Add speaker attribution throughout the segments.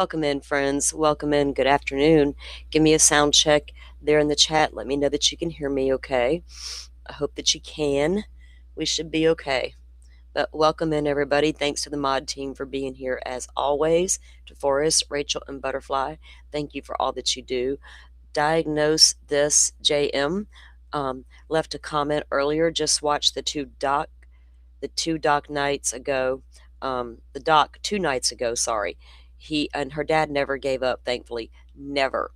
Speaker 1: Welcome in, friends. Welcome in. Good afternoon. Give me a sound check there in the chat. Let me know that you can hear me okay. I hope that you can. We should be okay. But welcome in, everybody. Thanks to the mod team for being here as always. To Forrest, Rachel, and Butterfly, thank you for all that you do. Diagnose This JM left a comment earlier. Just watched the two doc nights ago. The doc 2 nights ago, sorry. He and her dad never gave up, thankfully. Never.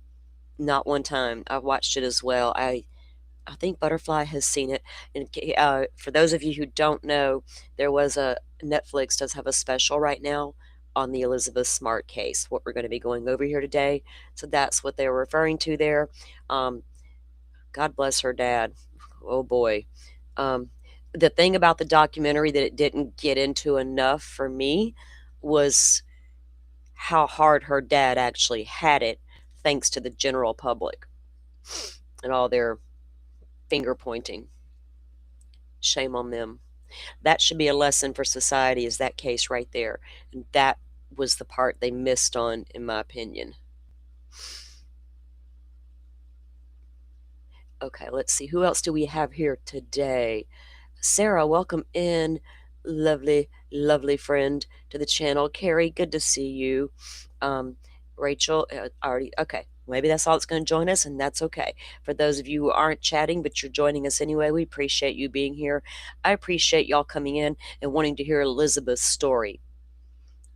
Speaker 1: Not one time. I watched it as well. I think Butterfly has seen it. And for those of you who don't know, there was a Netflix does have a special right now on the Elizabeth Smart case, what we're going to be going over here today. So that's what they were referring to there. God bless her dad. Oh boy. The thing about the documentary that it didn't get into enough for me was how hard her dad actually had it, thanks to the general public and all their finger pointing. Shame on them. That should be a lesson for society, is that case right there. And that was the part they missed on, in my opinion. Okay, let's see. Who else do we have here today? Sarah, welcome in. Lovely, lovely friend to the channel. Carrie, good to see you. Rachel, already, okay. Maybe that's all that's going to join us, and that's okay. For those of you who aren't chatting, but you're joining us anyway, we appreciate you being here. I appreciate y'all coming in and wanting to hear Elizabeth's story,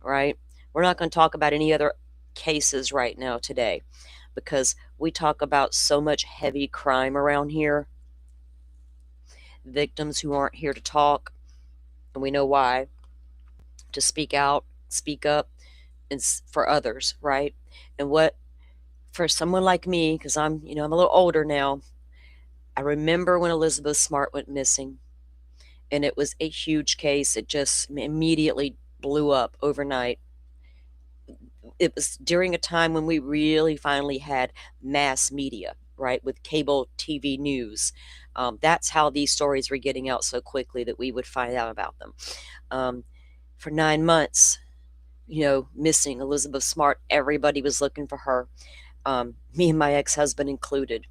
Speaker 1: right? We're not going to talk about any other cases right now today, because we talk about so much heavy crime around here. Victims who aren't here to talk, and we know why, to speak out, speak up, and for others, right? And what, for someone like me, because I'm a little older now, I remember when Elizabeth Smart went missing, and it was a huge case. It just immediately blew up overnight. It was during a time when we really finally had mass media, right, with cable TV news. That's how these stories were getting out so quickly that we would find out about them. For 9 months, missing Elizabeth Smart, everybody was looking for her, me and my ex-husband included.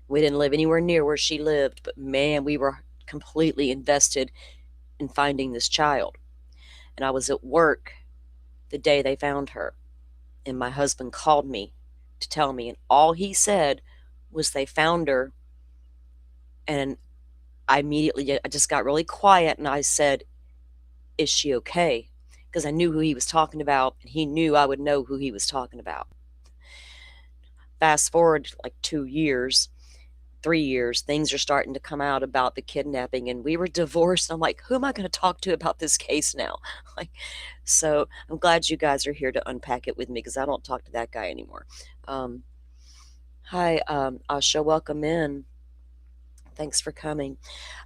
Speaker 1: We didn't live anywhere near where she lived, but man, we were completely invested in finding this child. And I was at work the day they found her, and my husband called me to tell me, and all he said was they found her. And I just got really quiet, and I said, is she okay? Because I knew who he was talking about, and he knew I would know who he was talking about. Fast forward like 2 years, 3 years, things are starting to come out about the kidnapping, and we were divorced. I'm like, who am I going to talk to about this case now? So I'm glad you guys are here to unpack it with me, because I don't talk to that guy anymore. Hi, Asha, welcome in. Thanks for coming.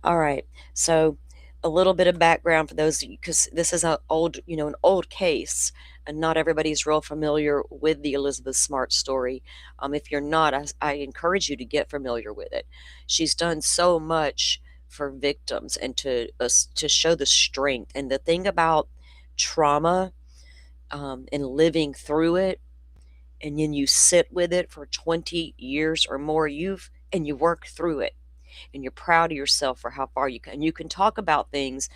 Speaker 1: All right, so a little bit of background for those, because this is an old case, and not everybody's real familiar with the Elizabeth Smart story. If you're not, I encourage you to get familiar with it. She's done so much for victims, and to show the strength. And the thing about trauma, and living through it, and then you sit with it for 20 years or more, you work through it, and you're proud of yourself for how far you can. And you can talk about things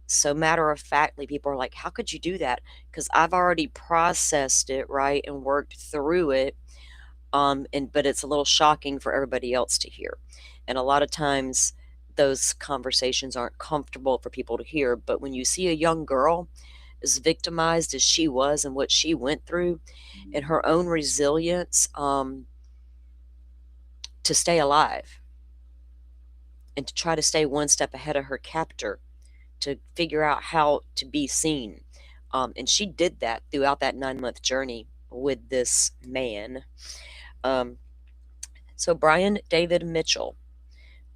Speaker 1: so matter-of-factly. People are like, how could you do that? Because I've already processed it, right, and worked through it. But it's a little shocking for everybody else to hear. And a lot of times those conversations aren't comfortable for people to hear. But when you see a young girl as victimized as she was, and what she went through, and her own resilience to stay alive, and to try to stay one step ahead of her captor, to figure out how to be seen. And she did that throughout that 9-month journey with this man. So Brian David Mitchell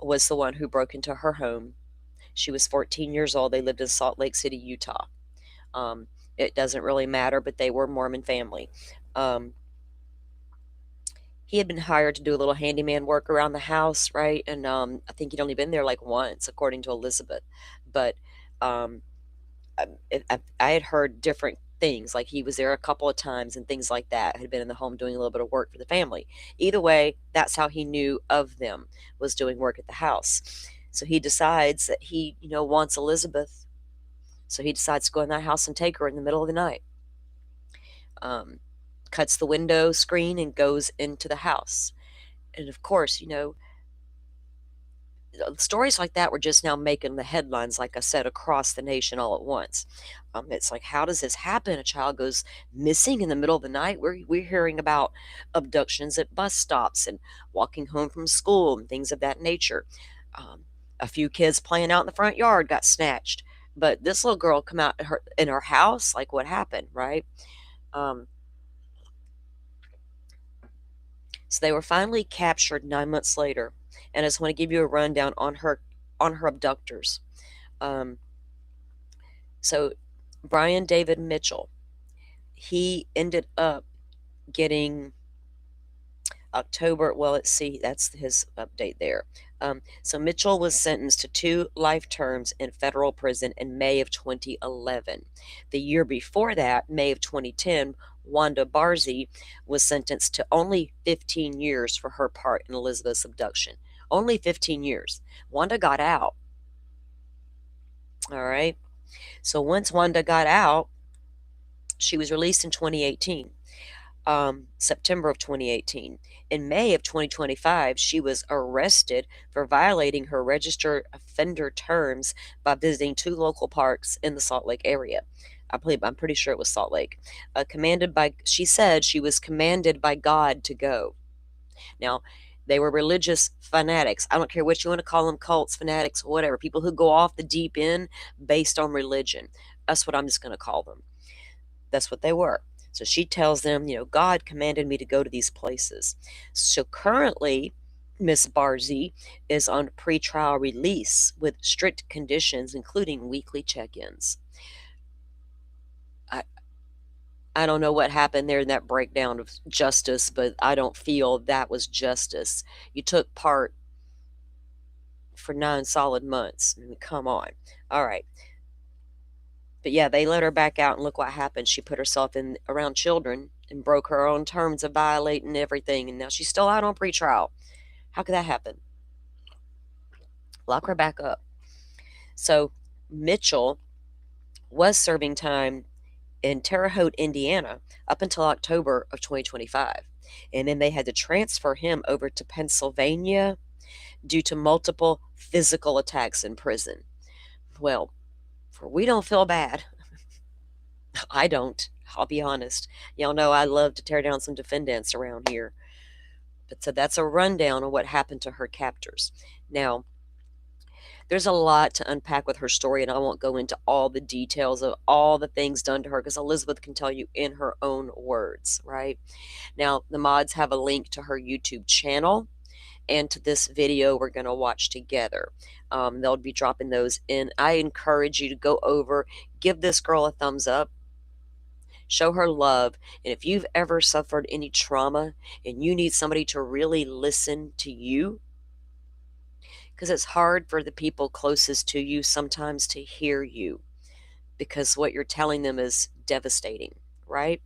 Speaker 1: was the one who broke into her home. She was 14 years old. They lived in Salt Lake City, Utah. It doesn't really matter, but they were Mormon family. He had been hired to do a little handyman work around the house, right? And I think he'd only been there like once, according to Elizabeth. But I had heard different things, like he was there a couple of times and things like that, had been in the home doing a little bit of work for the family. Either way, that's how he knew of them, was doing work at the house. So he decides that he, wants Elizabeth. So he decides to go in that house and take her in the middle of the night. Cuts the window screen and goes into the house. And of course, stories like that were just now making the headlines, like I said, across the nation all at once. It's like, how does this happen? A child goes missing in the middle of the night. We're hearing about abductions at bus stops and walking home from school and things of that nature. A few kids playing out in the front yard got snatched. But this little girl come out in her house, like what happened, right? So they were finally captured 9 months later, and I just want to give you a rundown on her abductors. So Brian David Mitchell, he ended up getting October. Well, let's see, that's his update there. So Mitchell was sentenced to 2 life terms in federal prison in May of 2011. The year before that, May of 2010, Wanda Barzee was sentenced to only 15 years for her part in Elizabeth's abduction. Only 15 years. Wanda got out. All right. So once Wanda got out, she was released in 2018. September of 2018. In May of 2025, she was arrested for violating her registered offender terms by visiting 2 local parks in the Salt Lake area. I'm pretty sure it was Salt Lake. She said she was commanded by God to go. Now, they were religious fanatics. I don't care what you want to call them, cults, fanatics, whatever. People who go off the deep end based on religion. That's what I'm just going to call them. That's what they were. So she tells them, God commanded me to go to these places. So currently, Miss Barzee is on pretrial release with strict conditions, including weekly check-ins. I don't know what happened there in that breakdown of justice, but I don't feel that was justice. You took part for 9 solid months. I mean, come on. All right. But yeah, they let her back out, and look what happened. She put herself in around children and broke her own terms of violating everything, and now she's still out on pretrial. How could that happen? Lock her back up. So Mitchell was serving time in Terre Haute, Indiana, up until October of 2025. And then they had to transfer him over to Pennsylvania due to multiple physical attacks in prison. Well, we don't feel bad. I don't. I'll be honest. Y'all know I love to tear down some defendants around here. But so that's a rundown on what happened to her captors. Now, there's a lot to unpack with her story, and I won't go into all the details of all the things done to her because Elizabeth can tell you in her own words, right? Now, the mods have a link to her YouTube channel and to this video we're going to watch together. They'll be dropping those in. I encourage you to go over, give this girl a thumbs up, show her love. And if you've ever suffered any trauma and you need somebody to really listen to you, because it's hard for the people closest to you sometimes to hear you because what you're telling them is devastating, right?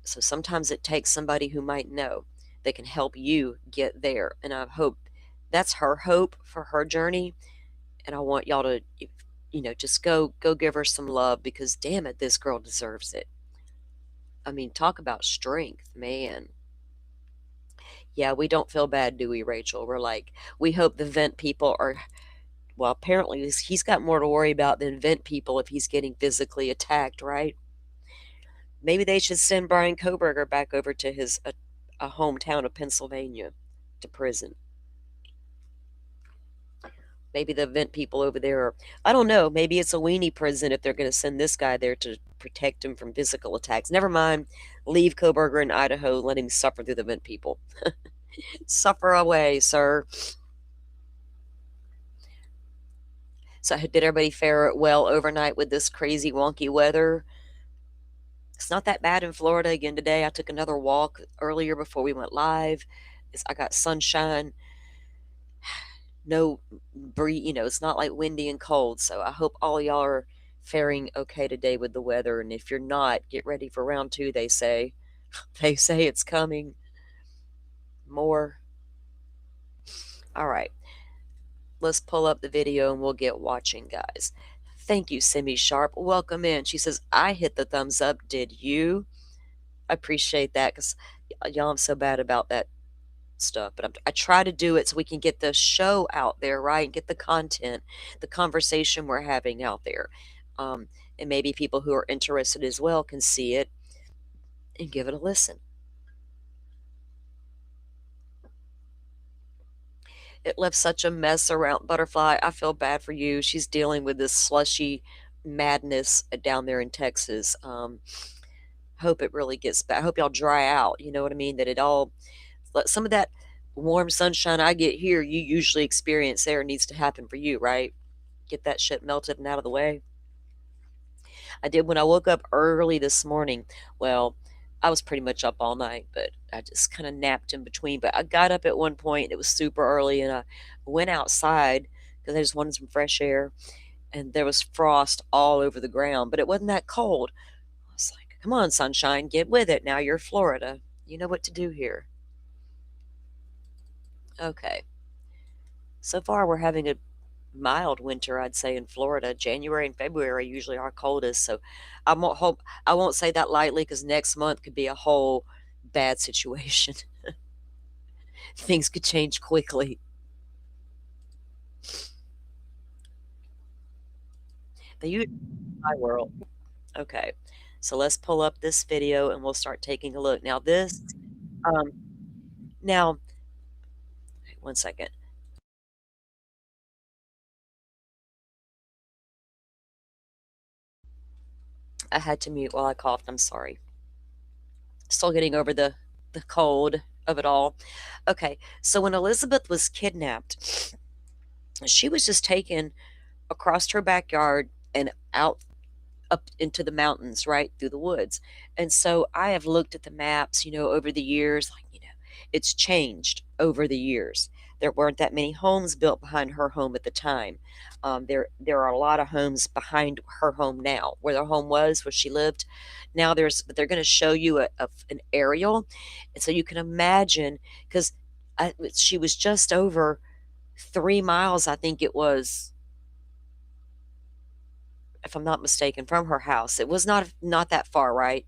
Speaker 1: So sometimes it takes somebody who might know that can help you get there. And I hope that's her hope for her journey. And I want y'all to, just go give her some love because damn it, this girl deserves it. I mean, talk about strength, man. Yeah, we don't feel bad, do we, Rachel? We're like, we hope the vent people are, well, apparently he's got more to worry about than vent people if he's getting physically attacked, right? Maybe they should send Brian Koberger back over to his a hometown of Pennsylvania to prison. Maybe the vent people over there are, I don't know, maybe it's a weenie prison if they're going to send this guy there to protect him from physical attacks. Never mind. Leave Koberger in Idaho. Let him suffer through the vent people. Suffer away, sir. So did everybody fare well overnight with this crazy wonky weather? It's not that bad in Florida again today. I took another walk earlier before we went live. I got sunshine. No breeze, it's not like windy and cold. So I hope all y'all are faring okay today with the weather. And if you're not, get ready for round two, they say. They say it's coming. More. All right. Let's pull up the video and we'll get watching, guys. Thank you, Simi Sharp. Welcome in. She says, I hit the thumbs up. Did you? I appreciate that because y'all, I'm so bad about that stuff. But I try to do it so we can get the show out there, right? And get the content, the conversation we're having out there. And maybe people who are interested as well can see it and give it a listen. It left such a mess around Butterfly. I feel bad for you. She's dealing with this slushy madness down there in Texas. Hope it really gets back. I hope y'all dry out. You know what I mean? That it all, some of that warm sunshine I get here, you usually experience there needs to happen for you, right? Get that shit melted and out of the way. I did when I woke up early this morning. Well, I was pretty much up all night, but I just kind of napped in between. But I got up at one point, and it was super early, and I went outside because I just wanted some fresh air, and there was frost all over the ground, but it wasn't that cold. I was like, come on, sunshine, get with it. Now you're Florida. You know what to do here. Okay. So far, we're having a mild winter, I'd say, in Florida. January and February are usually our coldest, so I won't say that lightly because next month could be a whole bad situation. Things could change quickly. They use my world. Okay, so let's pull up this video and we'll start taking a look. Now this, um, now, one second. I had to mute while I coughed. I'm sorry. Still getting over the cold of it all. Okay, so when Elizabeth was kidnapped, she was just taken across her backyard and out up into the mountains, right through the woods. And so I have looked at the maps, over the years, like, it's changed over the years. There weren't that many homes built behind her home at the time. There are a lot of homes behind her home now, where their home was, where she lived. Now but they're going to show you an aerial, and so you can imagine because she was just over 3 miles, I think it was, if I'm not mistaken, from her house. It was not that far, right?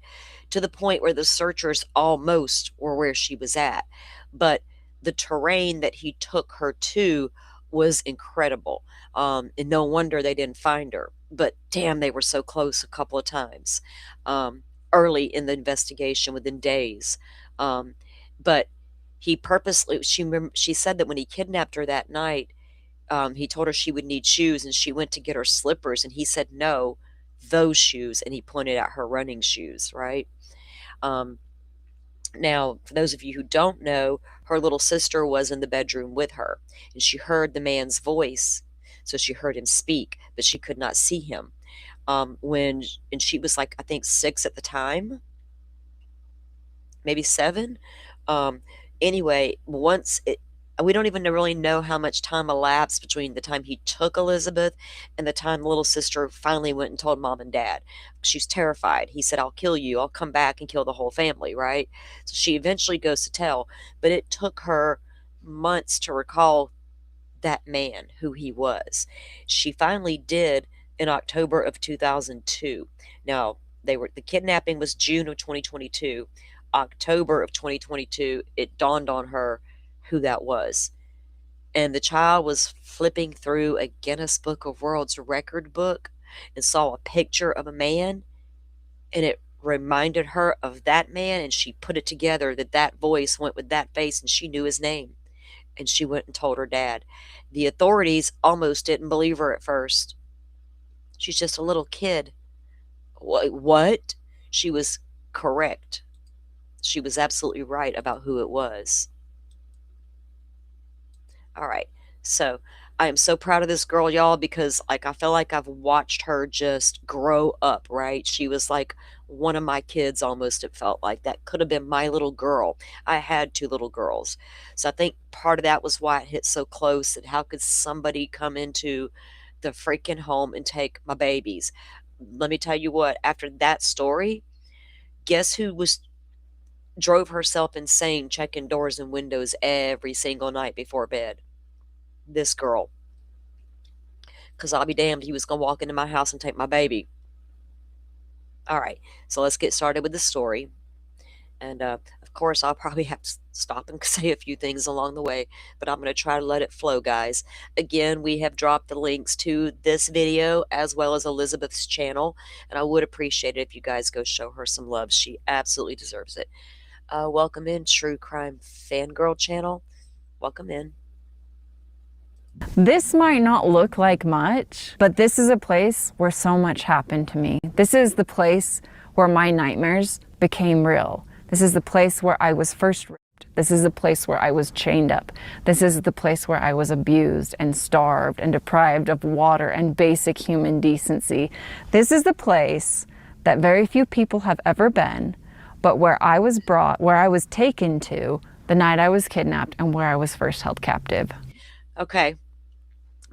Speaker 1: To the point where the searchers almost were where she was at. But the terrain that he took her to was incredible. And no wonder they didn't find her. But damn, they were so close a couple of times early in the investigation, within days. But he purposely, she said that when he kidnapped her that night, he told her she would need shoes, and she went to get her slippers, and he said, no, those shoes. And he pointed at her running shoes, right? Um, Now, for those of you who don't know, her little sister was in the bedroom with her, and she heard the man's voice. So she heard him speak, but she could not see him. And she was like, I think 6 at the time, maybe 7. Um, anyway, we don't even really know how much time elapsed between the time he took Elizabeth and the time the little sister finally went and told mom and dad. She's terrified. He said, I'll kill you. I'll come back and kill the whole family, right? So she eventually goes to tell, but it took her months to recall that man, who he was. She finally did in October of 2002. Now, the kidnapping was June of 2022. October of 2022, it dawned on her who that was. And the child was flipping through a Guinness Book of World's Record book and saw a picture of a man, and it reminded her of that man, and she put it together that that voice went with that face, and she knew his name. And she went and told her dad. The authorities almost didn't believe her at first. She's just a little kid. What? She was correct. She was absolutely right about who it was. All right. So I am so proud of this girl, y'all, because I feel like I've watched her just grow up, right? She was like one of my kids almost, it felt like. That could have been my little girl. I had 2 little girls. So I think part of that was why it hit so close, and how could somebody come into the freaking home and take my babies? let me tell you what, after that story, guess who drove herself insane checking doors and windows every single night before bed? This girl. Because I'll be damned, he was going to walk into my house and take my baby. All right, so let's get started with the story. And of course, I'll probably have to stop and say a few things along the way, but I'm going to try to let it flow, guys. Again, we have dropped the links to this video as well as Elizabeth's channel, and I would appreciate it if you guys go show her some love. She absolutely deserves it. Welcome in, True Crime Fangirl channel. Welcome in.
Speaker 2: This might not look like much, but this is a place where so much happened to me. This is the place where my nightmares became real. This is the place where I was first raped. This is the place where I was chained up. This is the place where I was abused and starved and deprived of water and basic human decency. This is the place that very few people have ever been, but where I was taken to the night I was kidnapped and where I was first held captive.
Speaker 1: Okay.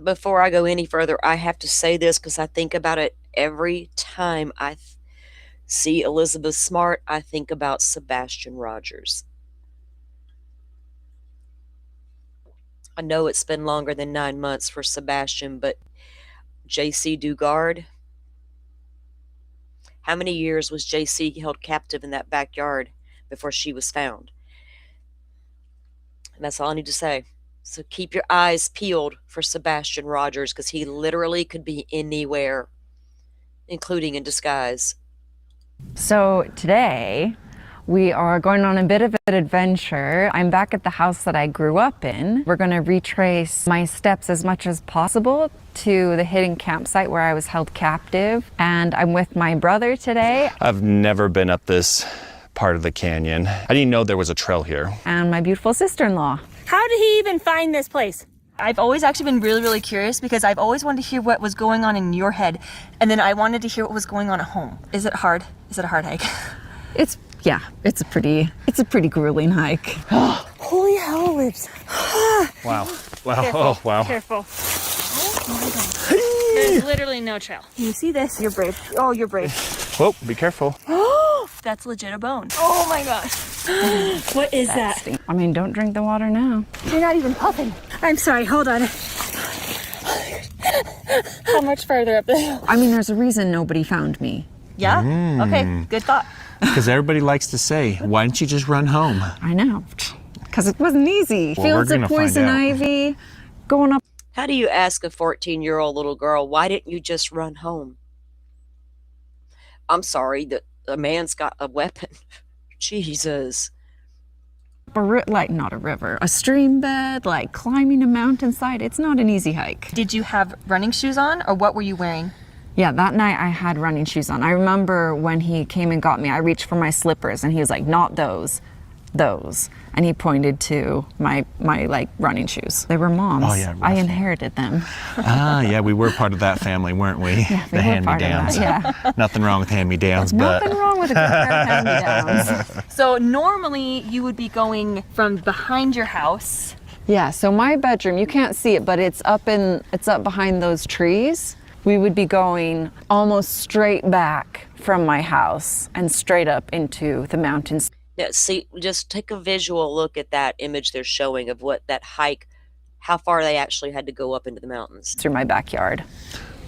Speaker 1: Before I go any further, I have to say this because I think about it every time I see Elizabeth Smart. I think about Sebastian Rogers. I know it's been longer than 9 months for Sebastian, but JC Dugard, how many years was JC held captive in that backyard before she was found? And that's all I need to say. So keep your eyes peeled for Sebastian Rogers, because he literally could be anywhere, including in disguise.
Speaker 2: So today, we are going on a bit of an adventure. I'm back at the house that I grew up in. We're going to retrace my steps as much as possible to the hidden campsite where I was held captive. And I'm with my brother today.
Speaker 3: I've never been up this part of the canyon. I didn't know there was a trail here.
Speaker 2: And my beautiful sister-in-law.
Speaker 4: How did he even find this place? I've always actually been really curious because I've always wanted to hear what was going on in your head, and then I wanted to hear what was going on at home. Is it hard? Is it a hard hike?
Speaker 2: It's a pretty grueling hike.
Speaker 4: Holy hell, lips.
Speaker 3: Wow. Wow.
Speaker 4: Careful.
Speaker 3: Oh, wow.
Speaker 4: Careful. Oh my God. There's literally no trail. You see this? You're brave. Oh, you're brave.
Speaker 3: Whoa, be careful.
Speaker 4: That's legit a bone. Oh my gosh. What is that?
Speaker 2: I mean, don't drink the water now.
Speaker 4: You're not even puffing. I'm sorry, hold on. How much farther up the hill?
Speaker 2: I mean, there's a reason nobody found me.
Speaker 4: Yeah? Okay, good thought.
Speaker 3: Because everybody likes to say, why don't you just run home?
Speaker 2: I know, because it wasn't easy.
Speaker 3: Well,
Speaker 2: Fields
Speaker 3: we're
Speaker 2: of
Speaker 3: gonna find
Speaker 2: poison
Speaker 3: out.
Speaker 2: ivy, going up.
Speaker 1: How do you ask a 14-year-old little girl, why didn't you just run home? I'm sorry, that a man's got a weapon. Jesus.
Speaker 2: Not a river, a stream bed, like climbing a mountainside. It's not an easy hike.
Speaker 4: Did you have running shoes on, or what were you wearing?
Speaker 2: Yeah, that night I had running shoes on. I remember when he came and got me, I reached for my slippers and he was like, not those. And he pointed to my like running shoes. They were mom's.
Speaker 3: Oh, yeah,
Speaker 2: I
Speaker 3: rough.
Speaker 2: inherited them.
Speaker 3: Yeah, we were part of that family, weren't we?
Speaker 2: Yeah, we
Speaker 3: The
Speaker 2: were part of
Speaker 3: hand-me-downs.
Speaker 2: that, yeah.
Speaker 3: Nothing wrong with hand-me-downs, but
Speaker 2: Nothing wrong with a good pair of hand-me-downs.
Speaker 4: So normally you would be going from behind your house.
Speaker 2: Yeah, so my bedroom, you can't see it, but it's up behind those trees. We would be going almost straight back from my house and straight up into the mountains.
Speaker 1: Yeah, see, just take a visual look at that image they're showing of what that hike, how far they actually had to go up into the mountains.
Speaker 2: Through my backyard.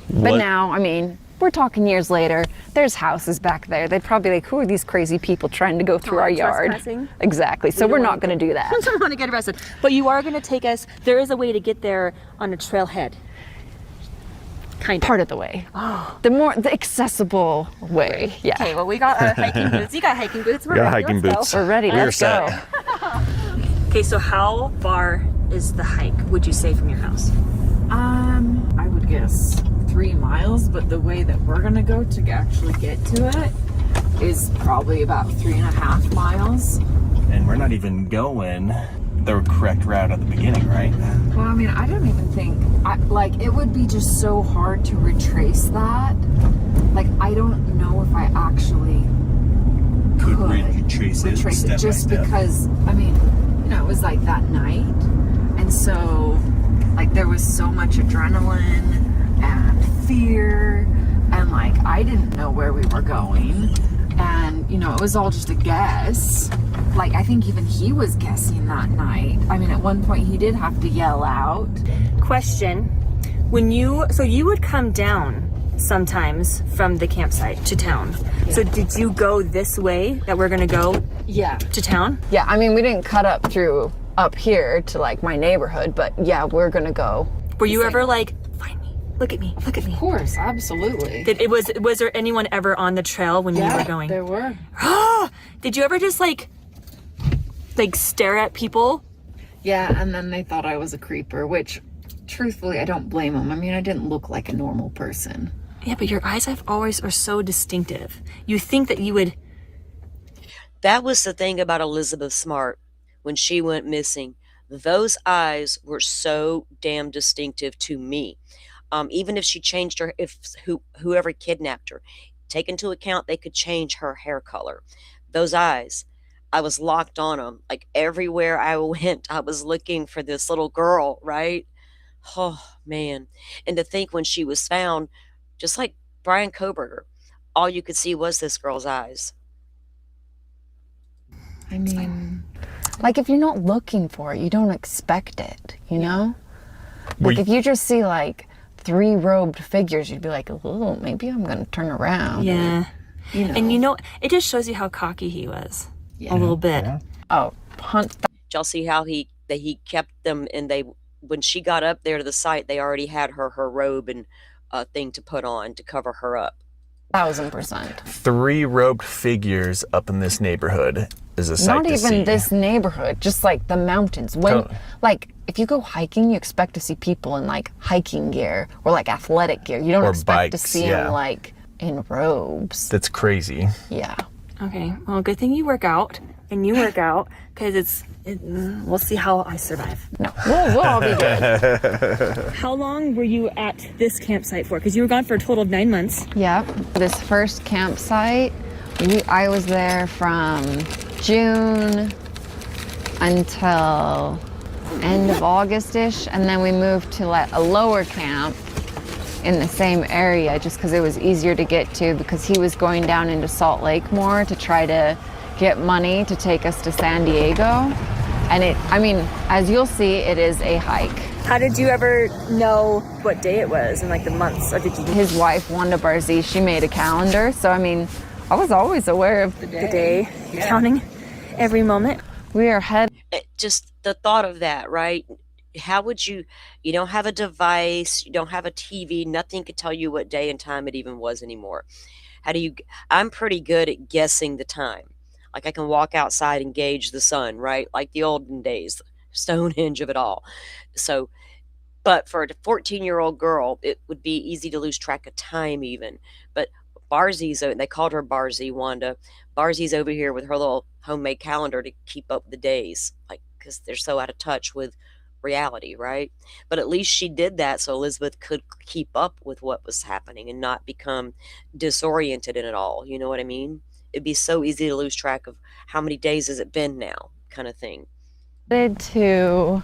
Speaker 3: What-
Speaker 2: But now, I mean, we're talking years later, there's houses back there. They'd probably be like, who are these crazy people trying to go through our yard?
Speaker 4: Trespassing?
Speaker 2: Exactly, so we're not gonna do that.
Speaker 4: I don't want to get arrested. But you are going to take us, there is a way to get there on a trailhead. Kind of.
Speaker 2: Part of the way. The accessible way, yeah.
Speaker 4: Okay, well we got our hiking boots. You got hiking boots. We're
Speaker 3: got
Speaker 4: ready.
Speaker 3: hiking
Speaker 4: Let's
Speaker 3: boots.
Speaker 4: go.
Speaker 2: We're ready,
Speaker 3: We're
Speaker 2: let's go.
Speaker 3: set.
Speaker 4: Okay, so how far is the hike, would you say, from your house?
Speaker 2: I would guess 3 miles, but the way that we're gonna go to actually get to it is probably about 3.5 miles.
Speaker 3: And we're not even going the correct route at the beginning, right?
Speaker 2: Well, I mean, I don't even think, it would be just so hard to retrace that. Like, I don't know if I actually could
Speaker 3: retrace it step by
Speaker 2: just
Speaker 3: step.
Speaker 2: because, I mean, it was like that night. And so, like, there was so much adrenaline and fear And like, I didn't know where we were going. And, you know, it was all just a guess. Like, I think even he was guessing that night. I mean, at one point he did have to yell out.
Speaker 4: Question. So you would come down sometimes from the campsite to town. Yeah. So did you go this way that we're gonna go to town?
Speaker 2: Yeah, I mean, we didn't cut up through up here to like my neighborhood, but yeah, we're gonna go.
Speaker 4: Were you ever like, find me, look at me, look at me?
Speaker 2: Of course, absolutely.
Speaker 4: Was there anyone ever on the trail when you were going?
Speaker 2: There were.
Speaker 4: Did you ever just like stare at people?
Speaker 2: Yeah, and then they thought I was a creeper, which truthfully, I don't blame them. I mean, I didn't look like a normal person.
Speaker 4: Yeah, but your eyes are so distinctive. You think that you would...
Speaker 1: That was the thing about Elizabeth Smart when she went missing. Those eyes were so damn distinctive to me. Even if she changed her, whoever kidnapped her, take into account they could change her hair color. Those eyes, I was locked on them. Like everywhere I went, I was looking for this little girl, right? Oh, man. And to think when she was found, just like Brian Koberger, all you could see was this girl's eyes.
Speaker 2: I mean, like if you're not looking for it, you don't expect it, you know? Like if you just see like 3 robed figures, you'd be like, oh, maybe I'm going to turn around.
Speaker 4: Yeah.
Speaker 2: You know.
Speaker 4: And you know, it just shows you how cocky he was. Yeah. A little bit. Yeah.
Speaker 2: Oh, hunt.
Speaker 1: Did y'all see how he kept them, and when she got up there to the site, they already had her robe and thing to put on to cover her up.
Speaker 2: 1000%.
Speaker 3: 3 robed figures up in this neighborhood is a sight
Speaker 2: Not
Speaker 3: to see.
Speaker 2: Not even this neighborhood, just like the mountains. When, like, if you go hiking, you expect to see people in like hiking gear or like athletic gear. You don't expect to see them like in robes.
Speaker 3: That's crazy.
Speaker 2: Yeah.
Speaker 4: Okay. Well, good thing you work out and you work out, because we'll see how I survive.
Speaker 2: No, we'll all be good.
Speaker 4: How long were you at this campsite for? Because you were gone for a total of 9 months.
Speaker 2: Yeah. This first campsite, I was there from June until end of August-ish, and then we moved to like a lower camp in the same area just because it was easier to get to, because he was going down into Salt Lake more to try to get money to take us to San Diego. And I mean, as you'll see, it is a hike.
Speaker 4: How did you ever know what day it was and like the months? Or did you...
Speaker 2: His wife, Wanda Barzee, she made a calendar. So, I mean, I was always aware of the day.
Speaker 4: Yeah. Counting every moment.
Speaker 2: We are
Speaker 1: Just the thought of that, right? How would you don't have a device, you don't have a TV, nothing could tell you what day and time it even was anymore. I'm pretty good at guessing the time. Like I can walk outside and gauge the sun, right? Like the olden days, Stonehenge of it all. So, but for a 14-year-old girl, it would be easy to lose track of time even. But Barzee's, they called her Barzee, Wanda. Barzee's over here with her little homemade calendar to keep up the days, like, because they're so out of touch with reality, right? But at least she did that so Elizabeth could keep up with what was happening and not become disoriented in it all. You know what I mean? It'd be so easy to lose track of how many days has it been now, kind of thing.
Speaker 2: To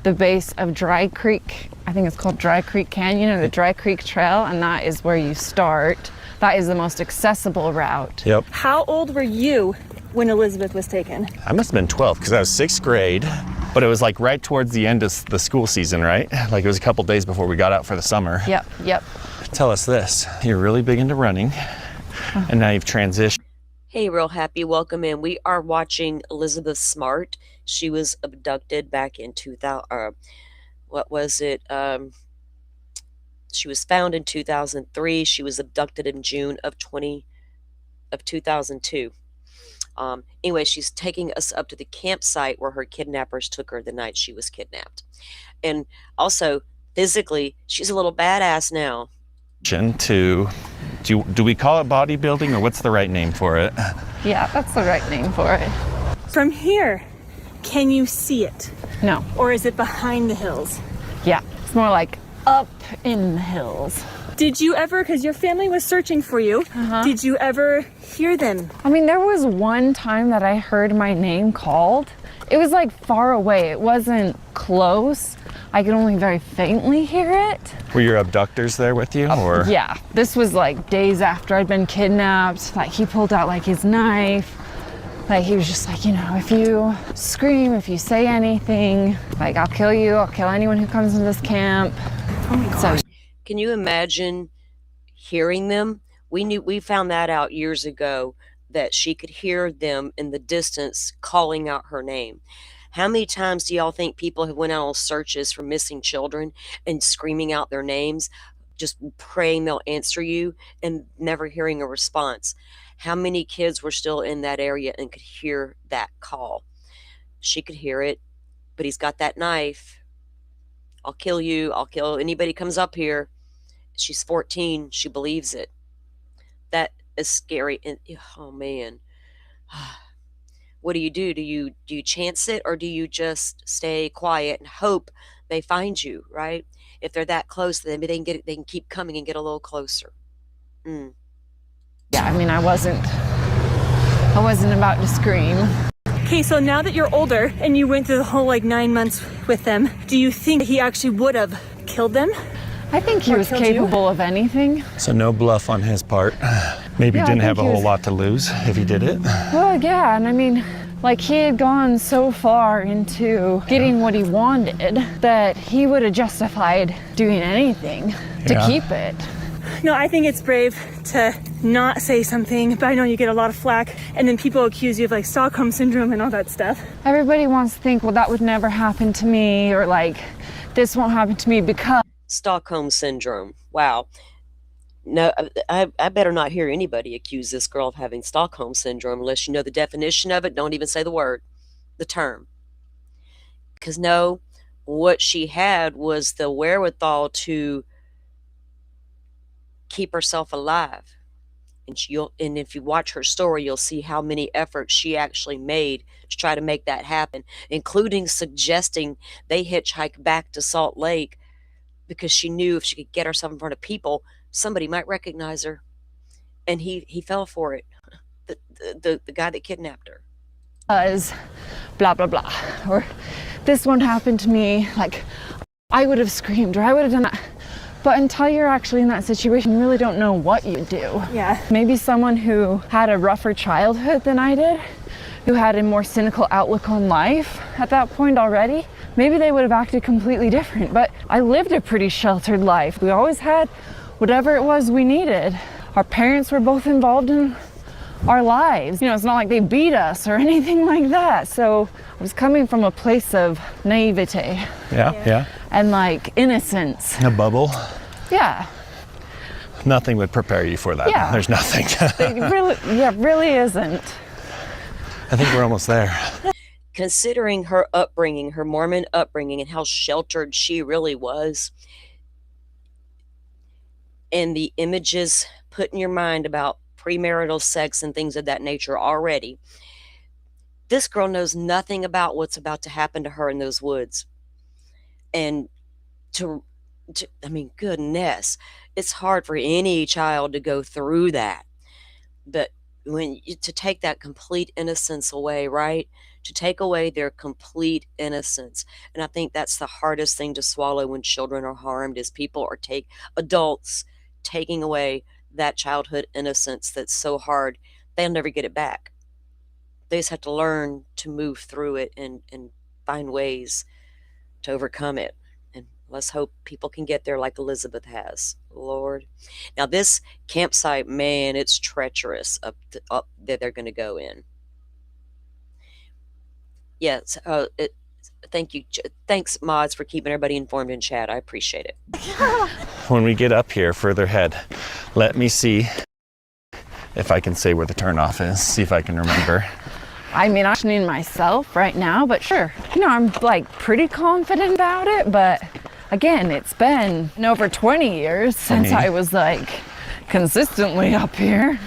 Speaker 2: the base of Dry Creek, I think it's called Dry Creek Canyon, or the Dry Creek Trail, and that is where you start. That is the most accessible route.
Speaker 3: Yep.
Speaker 4: How old were you when Elizabeth was taken?
Speaker 3: I must have been 12 because I was 6th grade, but it was like right towards the end of the school season, right? Like it was a couple days before we got out for the summer.
Speaker 2: Yep.
Speaker 3: Tell us this, you're really big into running, and now you've transitioned.
Speaker 1: Hey, Real Happy, welcome in. We are watching Elizabeth Smart. She was abducted back in 2000, what was it? She was found in 2003. She was abducted in June of 2002. Anyway, she's taking us up to the campsite where her kidnappers took her the night she was kidnapped. And also, physically, she's a little badass now.
Speaker 3: Do we call it bodybuilding, or what's the right name for it?
Speaker 2: Yeah, that's the right name for it.
Speaker 4: From here, can you see it?
Speaker 2: No.
Speaker 4: Or is it behind the hills?
Speaker 2: Yeah, it's more like up in the hills.
Speaker 4: Did you ever, because your family was searching for you, did you ever hear them?
Speaker 2: I mean, there was one time that I heard my name called. It was like far away. It wasn't close, I could only very faintly hear it.
Speaker 3: Were your abductors there with you, or?
Speaker 2: Yeah, this was like days after I'd been kidnapped. Like he pulled out like his knife. Like he was just like, you know, if you scream, if you say anything, like I'll kill you, I'll kill anyone who comes into this camp.
Speaker 4: Oh my gosh.
Speaker 2: So
Speaker 1: Can you imagine hearing them? We found that out years ago, that she could hear them in the distance calling out her name. How many times do y'all think people have went out on searches for missing children and screaming out their names, just praying they'll answer you and never hearing a response? How many kids were still in that area and could hear that call? She could hear it, but he's got that knife. I'll kill you. I'll kill anybody comes up here. She's 14. She believes it. That is scary. And oh man, what do? Do you chance it, or do you just stay quiet and hope they find you? Right? If they're that close, then maybe they can keep coming and get a little closer.
Speaker 2: yeah, I mean, I wasn't about to scream.
Speaker 4: Okay, so now that you're older and you went through the whole like 9 months with them, do you think he actually would have killed them?
Speaker 2: I think he was capable of anything.
Speaker 3: So no bluff on his part. Maybe
Speaker 2: Yeah, I
Speaker 3: didn't
Speaker 2: think
Speaker 3: have a
Speaker 2: he
Speaker 3: whole
Speaker 2: was-
Speaker 3: lot to lose if he did it.
Speaker 2: Well, yeah, and I mean, like he had gone so far into getting what he wanted that he would have justified doing anything to
Speaker 3: Yeah.
Speaker 2: keep it.
Speaker 4: No, I think it's brave to not say something, but I know you get a lot of flack, and then people accuse you of like Stockholm syndrome and all that stuff.
Speaker 2: Everybody wants to think, well, that would never happen to me, or like, this won't happen to me because.
Speaker 1: Stockholm syndrome. Wow. No, I better not hear anybody accuse this girl of having Stockholm syndrome unless you know the definition of it. Don't even say the word, the term. Because no, what she had was the wherewithal to keep herself alive. And if you watch her story, you'll see how many efforts she actually made to try to make that happen, including suggesting they hitchhike back to Salt Lake because she knew if she could get herself in front of people, somebody might recognize her. And he fell for it. The guy that kidnapped her.
Speaker 2: Because blah, blah, blah. Or this won't happen to me. Like, I would have screamed, or I would have done that. But until you're actually in that situation, you really don't know what you do.
Speaker 4: Yeah.
Speaker 2: Maybe someone who had a rougher childhood than I did, who had a more cynical outlook on life at that point already, maybe they would have acted completely different. But I lived a pretty sheltered life. We always had whatever it was we needed. Our parents were both involved in our lives. You know, it's not like they beat us or anything like that. So I was coming from a place of naivete
Speaker 3: Yeah.
Speaker 2: and like innocence.
Speaker 3: A bubble.
Speaker 2: Yeah,
Speaker 3: Nothing would prepare you for that.
Speaker 2: Yeah.
Speaker 3: There's nothing.
Speaker 2: it really isn't.
Speaker 3: I think we're almost there.
Speaker 1: Considering her upbringing, her Mormon upbringing, and how sheltered she really was, and the images put in your mind about premarital sex and things of that nature already, this girl knows nothing about what's about to happen to her in those woods. And I mean, goodness, it's hard for any child to go through that. But to take that complete innocence away, right? To take away their complete innocence. And I think that's the hardest thing to swallow when children are harmed, is people are adults taking away that childhood innocence that's so hard. They'll never get it back. They just have to learn to move through it and find ways to overcome it. And let's hope people can get there like Elizabeth has. Lord. Now this campsite, man, it's treacherous up that they're going to go in. Yes. Thank you. Thanks, mods, for keeping everybody informed in chat. I appreciate it.
Speaker 3: When we get up here further ahead, let me see if I can say where the turnoff is. See if I can remember.
Speaker 2: I mean, I'm questioning myself right now, but sure. You know, I'm like pretty confident about it, but again, it's been over 20 years since I was like consistently up here.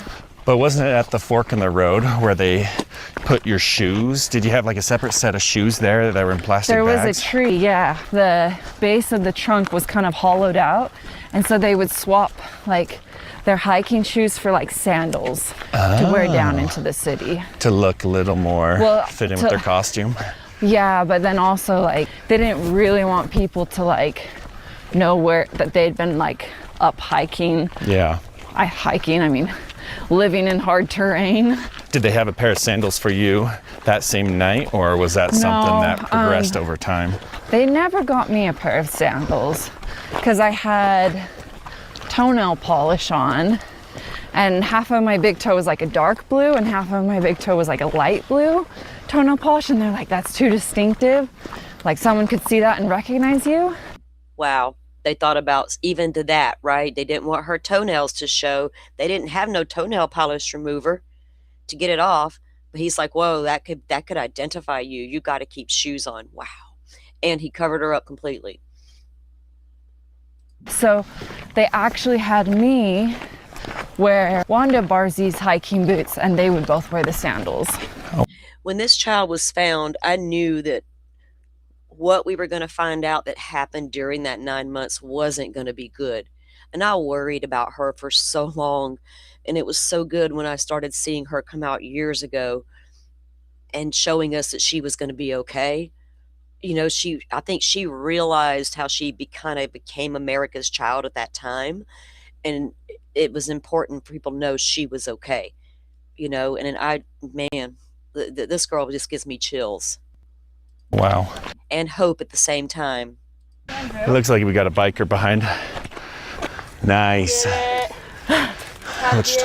Speaker 3: But wasn't it at the fork in the road where they put your shoes? Did you have like a separate set of shoes there that were in plastic
Speaker 2: There was
Speaker 3: bags?
Speaker 2: a tree, yeah. The base of the trunk was kind of hollowed out, and so they would swap like their hiking shoes for like sandals to wear down into the city.
Speaker 3: To look a little more fit in with their costume.
Speaker 2: Yeah, but then also like they didn't really want people to like know where that they'd been like up hiking.
Speaker 3: Yeah.
Speaker 2: I mean living in hard terrain.
Speaker 3: Did they have a pair of sandals for you that same night, or was that something that progressed over time?
Speaker 2: They never got me a pair of sandals because I had toenail polish on, and half of my big toe was like a dark blue and half of my big toe was like a light blue toenail polish, and they're like, that's too distinctive. Like someone could see that and recognize you.
Speaker 1: Wow. They thought about even to that, right? They didn't want her toenails to show. They didn't have no toenail polish remover to get it off. But he's like, whoa, that could identify you. You got to keep shoes on. Wow. And he covered her up completely.
Speaker 2: So they actually had me wear Wanda Barzi's hiking boots, and they would both wear the sandals.
Speaker 1: When this child was found, I knew that what we were going to find out that happened during that 9 months wasn't going to be good. And I worried about her for so long. And it was so good when I started seeing her come out years ago and showing us that she was going to be okay. You know, I think she realized how she kind of became America's child at that time. And it was important for people to know she was okay. You know, and this girl just gives me chills.
Speaker 3: Wow.
Speaker 1: And hope at the same time.
Speaker 3: It looks like we got a biker behind. Nice. Let's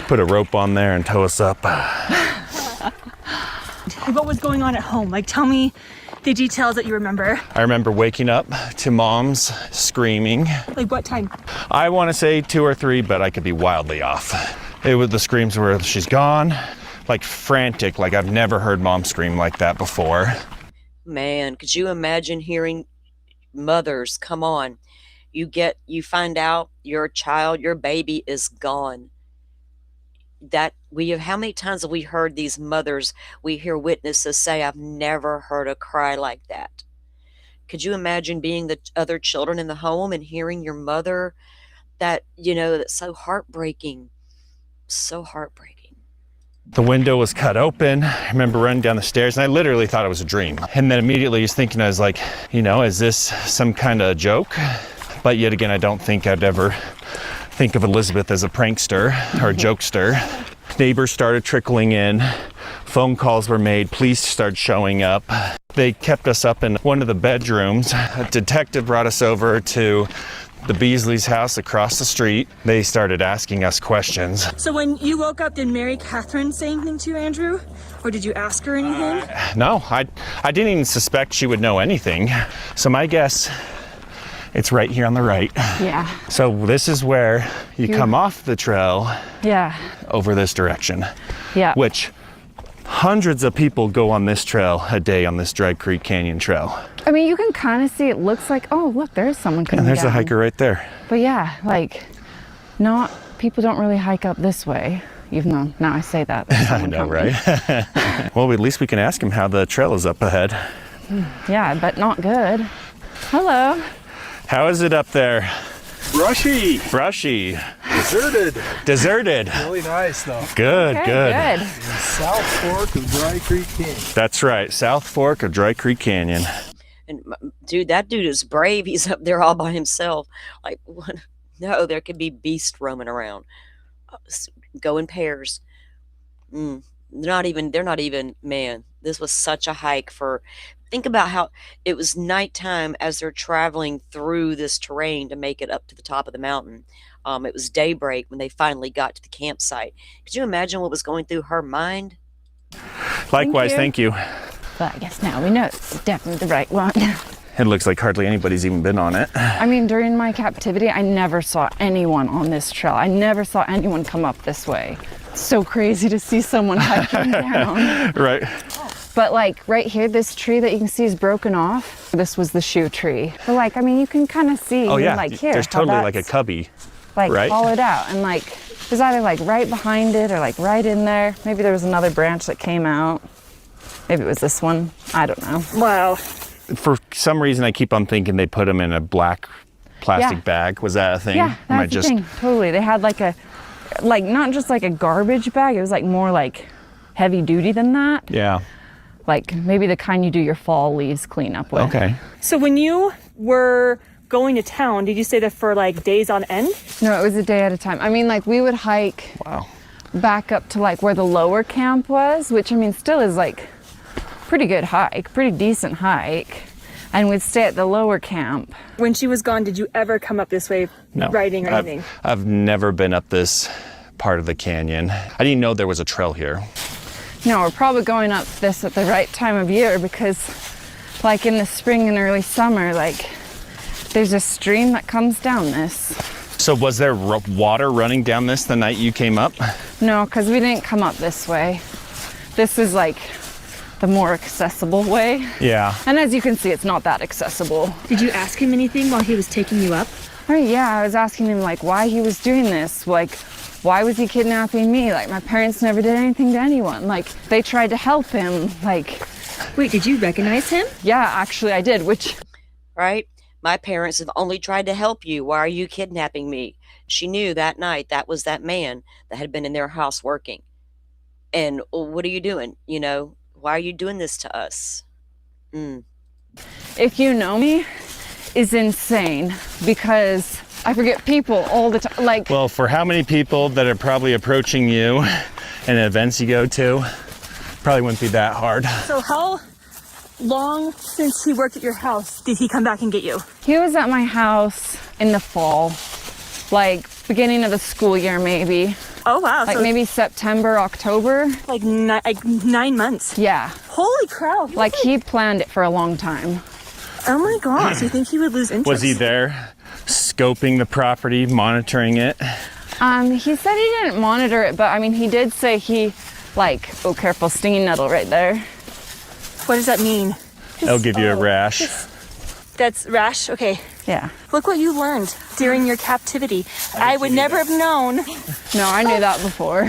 Speaker 3: put a rope on there and tow us up.
Speaker 4: What was going on at home? Like, tell me the details that you remember.
Speaker 3: I remember waking up to mom's screaming.
Speaker 4: Like what time?
Speaker 3: I want to say 2 or 3, but I could be wildly off. The screams were, she's gone, like frantic, like I've never heard mom scream like that before.
Speaker 1: Man, could you imagine hearing mothers, come on, you find out your child, your baby is gone. How many times have we heard these mothers, we hear witnesses say, I've never heard a cry like that. Could you imagine being the other children in the home and hearing your mother, that's so heartbreaking, so heartbreaking.
Speaker 3: The window was cut open. I remember running down the stairs and I literally thought it was a dream. And then immediately I was thinking, I was like, is this some kind of joke? But yet again, I don't think I'd ever think of Elizabeth as a prankster or a jokester. Neighbors started trickling in. Phone calls were made. Police started showing up. They kept us up in one of the bedrooms. A detective brought us over to the Beasley's house across the street. They started asking us questions.
Speaker 4: So when you woke up, did Mary Catherine say anything to you, Andrew? Or did you ask her anything?
Speaker 3: No, I didn't even suspect she would know anything. So my guess, it's right here on the right.
Speaker 2: Yeah.
Speaker 3: So this is where you come off the trail.
Speaker 2: Yeah.
Speaker 3: Over this direction.
Speaker 2: Yeah.
Speaker 3: Which hundreds of people go on this trail a day on this Dry Creek Canyon Trail.
Speaker 2: I mean, you can kind of see, it looks like, oh, look, there's someone coming
Speaker 3: And there's
Speaker 2: down.
Speaker 3: a hiker right there.
Speaker 2: But yeah, like, people don't really hike up this way, even though now I say that.
Speaker 3: I know, right? Well, at least we can ask him how the trail is up ahead.
Speaker 2: Yeah, but not good. Hello.
Speaker 3: How is it up there?
Speaker 5: Brushy.
Speaker 3: Brushy.
Speaker 5: Deserted.
Speaker 3: Deserted.
Speaker 5: Really nice though.
Speaker 3: Good,
Speaker 2: Okay,
Speaker 3: good.
Speaker 5: South Fork of Dry Creek Canyon.
Speaker 3: That's right, South Fork of Dry Creek Canyon.
Speaker 1: And dude, that dude is brave. He's up there all by himself. Like, what? No, there could be beasts roaming around. Go in pairs. They're not even, man, this was such a hike think about how it was nighttime as they're traveling through this terrain to make it up to the top of the mountain. It was daybreak when they finally got to the campsite. Could you imagine what was going through her mind?
Speaker 3: Likewise, thank you.
Speaker 2: But I guess now we know it's definitely the right one.
Speaker 3: It looks like hardly anybody's even been on it.
Speaker 2: I mean, during my captivity, I never saw anyone on this trail. I never saw anyone come up this way. It's so crazy to see someone hiking down.
Speaker 3: Right.
Speaker 2: But like right here, this tree that you can see is broken off. This was the shoe tree. But like, I mean, you can kind of see,
Speaker 3: Oh yeah,
Speaker 2: like here,
Speaker 3: there's totally like a cubby.
Speaker 2: like
Speaker 3: right?
Speaker 2: hollowed out, and like there's either like right behind it or like right in there. Maybe there was another branch that came out. Maybe it was this one. I don't know.
Speaker 4: Wow.
Speaker 3: For some reason, I keep on thinking they put them in a black plastic
Speaker 2: Yeah.
Speaker 3: bag. Was that a thing?
Speaker 2: Yeah,
Speaker 3: Am I
Speaker 2: that's the thing. Totally. They had like not just like a garbage bag. It was like more like heavy duty than that.
Speaker 3: Yeah.
Speaker 2: Like maybe the kind you do your fall leaves cleanup with.
Speaker 3: Okay.
Speaker 4: So when you were going to town, did you stay there for like days on end?
Speaker 2: No, it was a day at a time. I mean, like we would hike
Speaker 3: Wow.
Speaker 2: back up to like where the lower camp was, which I mean still is like pretty good hike, pretty decent hike. And we'd stay at the lower camp.
Speaker 4: When she was gone, did you ever come up this way
Speaker 3: No.
Speaker 4: riding or anything?
Speaker 3: I've never been up this part of the canyon. I didn't know there was a trail here.
Speaker 2: No, we're probably going up this at the right time of year because like in the spring and early summer, like there's a stream that comes down this.
Speaker 3: So was there water running down this the night you came up?
Speaker 2: No, because we didn't come up this way. This is like the more accessible way.
Speaker 3: Yeah.
Speaker 2: And as you can see, it's not that accessible.
Speaker 4: Did you ask him anything while he was taking you up?
Speaker 2: I mean, yeah, I was asking him like why he was doing this. Like, why was he kidnapping me? Like, my parents never did anything to anyone. Like, they tried to help him. Like,
Speaker 4: Wait, did you recognize him?
Speaker 2: yeah, actually I did, which,
Speaker 1: Right? My parents have only tried to help you. Why are you kidnapping me? She knew that night that was that man that had been in their house working. And what are you doing? You know, why are you doing this to us?
Speaker 2: if you know me, is insane because I forget people all the time. Like,
Speaker 3: Well, for how many people that are probably approaching you and events you go to, probably wouldn't be that hard.
Speaker 4: So how long since he worked at your house did he come back and get you?
Speaker 2: he was at my house in the fall, like beginning of the school year maybe.
Speaker 4: Oh wow,
Speaker 2: Like
Speaker 4: so
Speaker 2: maybe September, October.
Speaker 4: like 9 months.
Speaker 2: Yeah.
Speaker 4: Holy cow.
Speaker 2: Like he planned it for a long time.
Speaker 4: Oh my gosh, you think he would lose interest?
Speaker 3: Was he there scoping the property, monitoring it?
Speaker 2: He said he didn't monitor it, but I mean, he did say he, like, oh, careful, stinging nettle right there.
Speaker 4: What does that mean?
Speaker 3: It'll give you a rash.
Speaker 4: That's rash? Okay.
Speaker 2: Yeah.
Speaker 4: Look what you learned during your captivity. I would never have known.
Speaker 2: No, I knew that before.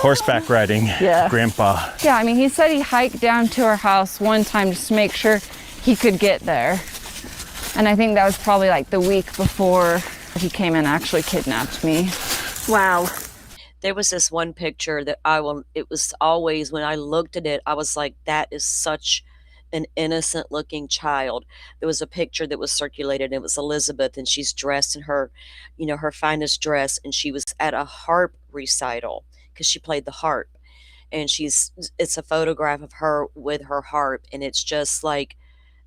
Speaker 3: Horseback riding.
Speaker 2: Yeah.
Speaker 3: Grandpa.
Speaker 2: Yeah, I mean, he said he hiked down to our house one time just to make sure he could get there. And I think that was probably like the week before he came and actually kidnapped me.
Speaker 4: Wow.
Speaker 1: There was this one picture that it was always, when I looked at it, I was like, that is such an innocent looking child. There was a picture that was circulated, and it was Elizabeth, and she's dressed in her, her finest dress, and she was at a harp recital because she played the harp. And it's a photograph of her with her harp, and it's just like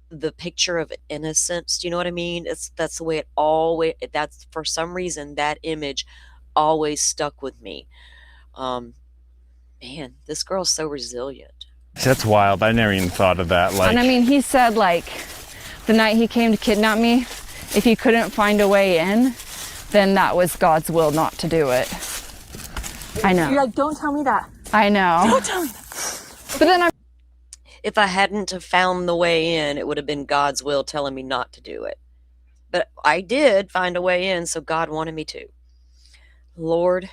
Speaker 1: the picture of innocence. Do you know what I mean? That's the way it always, that's for some reason, that image always stuck with me. Man, this girl's so resilient.
Speaker 3: That's wild. I never even thought of that. Like,
Speaker 2: And I mean, he said, like, the night he came to kidnap me, if he couldn't find a way in, then that was God's will not to do it. I know.
Speaker 4: You're like, don't tell me that.
Speaker 2: I know.
Speaker 4: Don't tell me that.
Speaker 2: But then
Speaker 1: If I hadn't have found the way in, it would have been God's will telling me not to do it. But I did find a way in, so God wanted me to. Lord.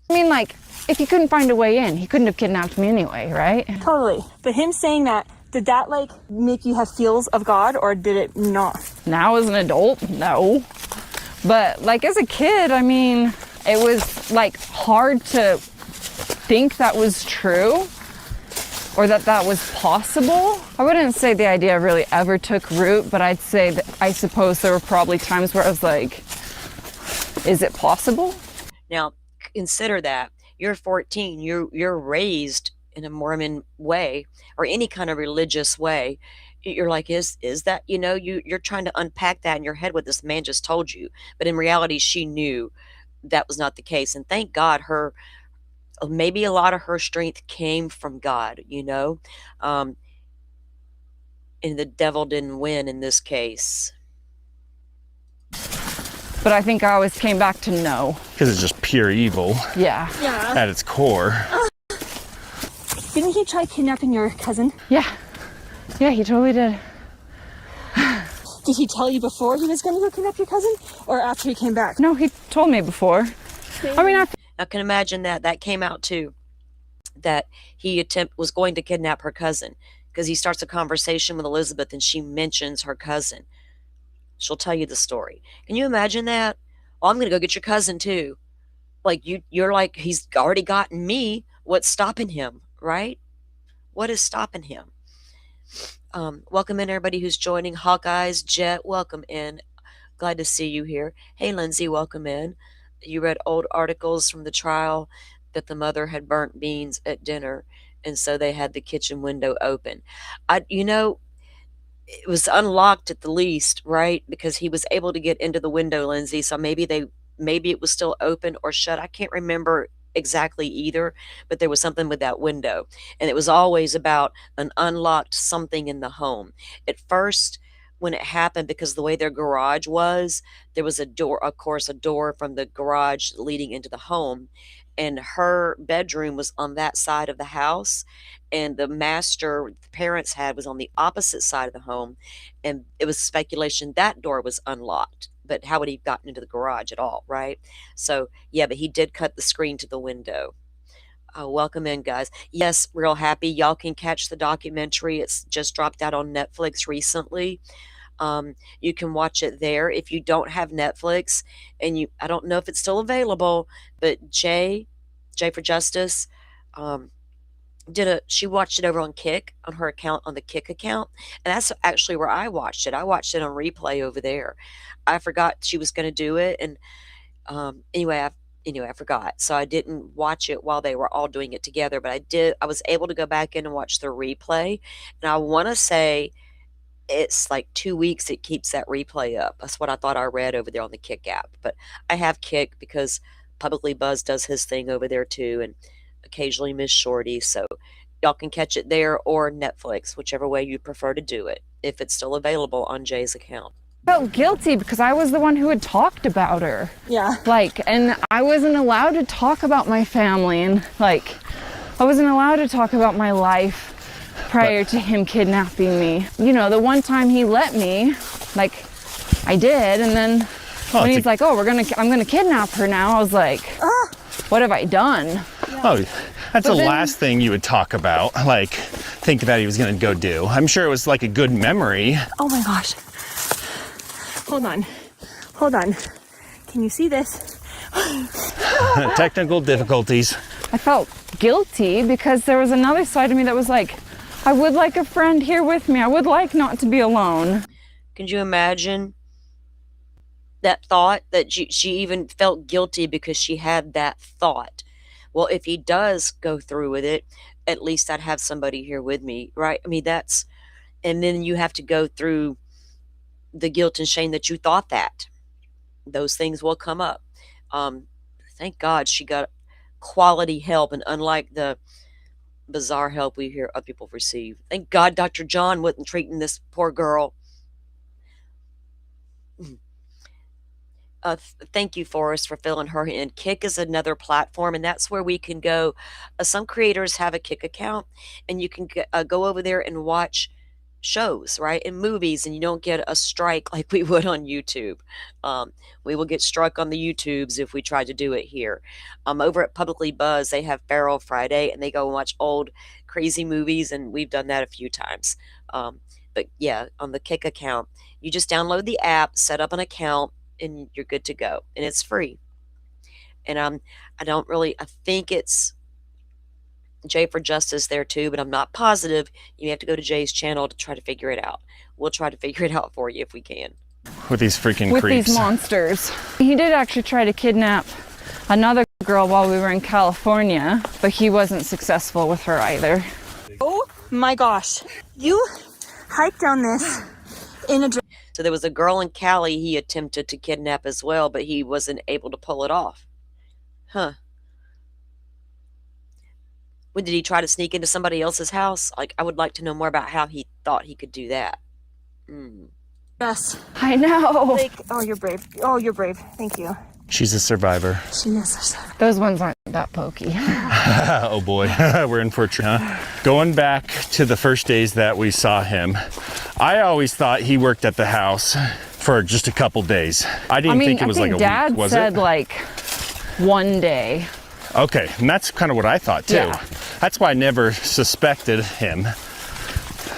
Speaker 2: I mean, like, if he couldn't find a way in, he couldn't have kidnapped me anyway, right?
Speaker 4: Totally. But him saying that, did that like make you have feels of God, or did it not?
Speaker 2: Now as an adult, no. But like as a kid, I mean, it was like hard to think that was true or that was possible. I wouldn't say the idea really ever took root, but I'd say that I suppose there were probably times where I was like, is it possible?
Speaker 1: Now, consider that. You're 14. You're raised in a Mormon way or any kind of religious way. You're like, is that, you're trying to unpack that in your head what this man just told you. But in reality, she knew that was not the case. And thank God maybe a lot of her strength came from God, and the devil didn't win in this case.
Speaker 2: But I think I always came back to no.
Speaker 3: because it's just pure evil
Speaker 2: Yeah.
Speaker 4: Yeah.
Speaker 3: at its core.
Speaker 4: Didn't he try kidnapping your cousin?
Speaker 2: Yeah. Yeah, he totally did.
Speaker 4: Did he tell you before he was going to go kidnap your cousin, or after he came back?
Speaker 2: No, he told me before. I mean,
Speaker 1: I can imagine that came out too, that he was going to kidnap her cousin, because he starts a conversation with Elizabeth and she mentions her cousin. She'll tell you the story. Can you imagine that? Oh, I'm going to go get your cousin too. Like you're like, he's already gotten me. What's stopping him, right? What is stopping him? Welcome in everybody who's joining. Hawkeyes, Jet, welcome in. Glad to see you here. Hey, Lindsay, welcome in. You read old articles from the trial that the mother had burnt beans at dinner, and so they had the kitchen window open. It was unlocked at the least, right? Because he was able to get into the window, Lindsay. So maybe it was still open or shut. I can't remember exactly either, but there was something with that window. And it was always about an unlocked something in the home. At first, when it happened, because the way their garage was, there was a door, of course, a door from the garage leading into the home. And her bedroom was on that side of the house. And the master the parents had was on the opposite side of the home. And it was speculation that door was unlocked. But how would he have gotten into the garage at all, right? So, yeah, but he did cut the screen to the window. Welcome in, guys. Yes, real happy. Y'all can catch the documentary. It's just dropped out on Netflix recently. You can watch it there. If you don't have Netflix, and I don't know if it's still available, but J for Justice, she watched it over on Kick, on her account, on the Kick account, and that's actually where I watched it. I watched it on replay over there. I forgot she was going to do it, and anyway, I forgot, so I didn't watch it while they were all doing it together. But I was able to go back in and watch the replay, and I want to say it's like 2 weeks it keeps that replay up. That's what I thought I read over there on the Kick app. But I have Kick because Publicly Buzz does his thing over there too, and occasionally Miss Shorty. So y'all can catch it there or Netflix, whichever way you prefer to do it, if it's still available on Jay's account.
Speaker 2: I felt guilty because I was the one who had talked about her.
Speaker 4: Yeah.
Speaker 2: And I wasn't allowed to talk about my family, and I wasn't allowed to talk about my life prior to him kidnapping me. The one time he let me, I did, and then when he's like, "Oh, I'm gonna kidnap her now," I was like, "What have I done?"
Speaker 3: Yeah. Oh, that's the last thing you would talk about, think that he was gonna go do. I'm sure it was a good memory.
Speaker 4: Oh my gosh. Hold on. Can you see this?
Speaker 3: Technical difficulties.
Speaker 2: I felt guilty because there was another side of me that was like, I would like a friend here with me. I would like not to be alone.
Speaker 1: Can you imagine that thought, that she even felt guilty because she had that thought? Well, if he does go through with it, at least I'd have somebody here with me, right? I mean, and then you have to go through the guilt and shame that you thought that. Those things will come up. Thank God she got quality help, and unlike the bizarre help we hear other people receive. Thank God Dr. John wasn't treating this poor girl. Thank you, Forrest, for filling her in. Kick is another platform, and that's where we can go. Some creators have a Kick account, and you can go over there and watch shows, right, and movies, and you don't get a strike like we would on YouTube. We will get struck on the YouTubes if we try to do it here. Over at Publicly Buzz, they have Feral Friday, and they go and watch old crazy movies, and we've done that a few times. But yeah, on the Kick account, you just download the app, set up an account, and you're good to go, and it's free. And I think it's Jay for Justice there too, but I'm not positive. You have to go to Jay's channel to try to figure it out. We'll try to figure it out for you if we can.
Speaker 3: With these freaking
Speaker 2: with
Speaker 3: creeps.
Speaker 2: These monsters. He did actually try to kidnap another girl while we were in California, but he wasn't successful with her either.
Speaker 4: Oh my gosh. You hiked down this in a
Speaker 1: So there was a girl in Cali he attempted to kidnap as well, but he wasn't able to pull it off. Huh. Did he try to sneak into somebody else's house? I would like to know more about how he thought he could do that.
Speaker 4: Yes.
Speaker 2: I know.
Speaker 4: Oh, you're brave. Oh, you're brave. Thank you.
Speaker 3: She's a survivor.
Speaker 4: She is a survivor.
Speaker 2: Those ones aren't that pokey.
Speaker 3: Oh boy, we're in for a treat. Going back to the first days that we saw him, I always thought he worked at the house for just a couple days. I didn't think it was like a
Speaker 2: Dad
Speaker 3: week, was it?
Speaker 2: said one day.
Speaker 3: Okay, and that's kind of what I thought too.
Speaker 2: Yeah.
Speaker 3: That's why I never suspected him.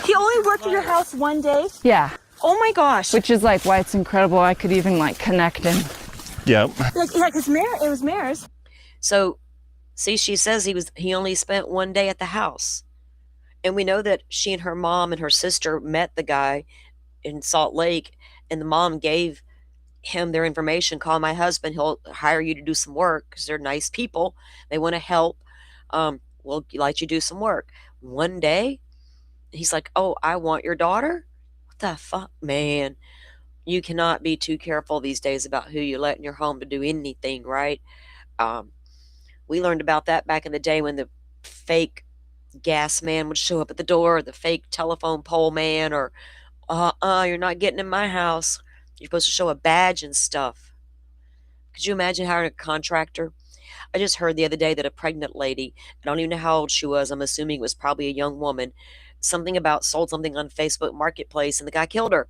Speaker 4: He only worked at your house one day?
Speaker 2: Yeah.
Speaker 4: Oh my gosh.
Speaker 2: Which is why it's incredible I could even connect him.
Speaker 3: Yep.
Speaker 4: Because it was Mare's.
Speaker 1: So, see, she says he only spent one day at the house. And we know that she and her mom and her sister met the guy in Salt Lake, and the mom gave him their information. Call my husband, he'll hire you to do some work, because they're nice people, they want to help. We'll let you do some work. One day he's like, oh, I want your daughter. What the fuck, man? You cannot be too careful these days about who you let in your home to do anything, right? um, we learned about that back in the day when the fake gas man would show up at the door, or the fake telephone pole man, or you're not getting in my house. You're supposed to show a badge and stuff. Could you imagine hiring a contractor? I just heard the other day that a pregnant lady, I don't even know how old she was, I'm assuming it was probably a young woman, something about sold something on Facebook Marketplace and the guy killed her.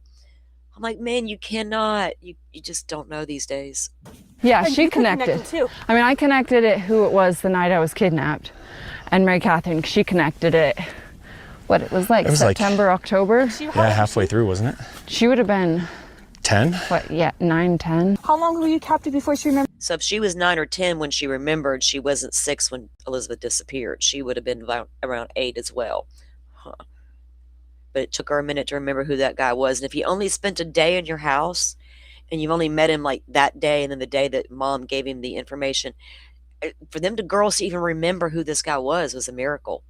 Speaker 1: I'm like, man, you cannot. You just don't know these days.
Speaker 2: Yeah,
Speaker 4: And
Speaker 2: she
Speaker 4: you could connect
Speaker 2: connected.
Speaker 4: them too.
Speaker 2: I mean, I connected it who it was the night I was kidnapped. And Mary Catherine, she connected it. What it was like, September, October.
Speaker 3: Yeah, halfway through, wasn't it?
Speaker 2: She would have been,
Speaker 3: 10?
Speaker 2: what, yeah, 9, 10.
Speaker 4: How long were you captive before she remembered?
Speaker 1: So if she was 9 or 10 when she remembered, she wasn't 6 when Elizabeth disappeared. She would have been around 8 as well. Huh. But it took her a minute to remember who that guy was. And if you only spent a day in your house and you've only met him like that day and then the day that mom gave him the information, for them girls to even remember who this guy was a miracle.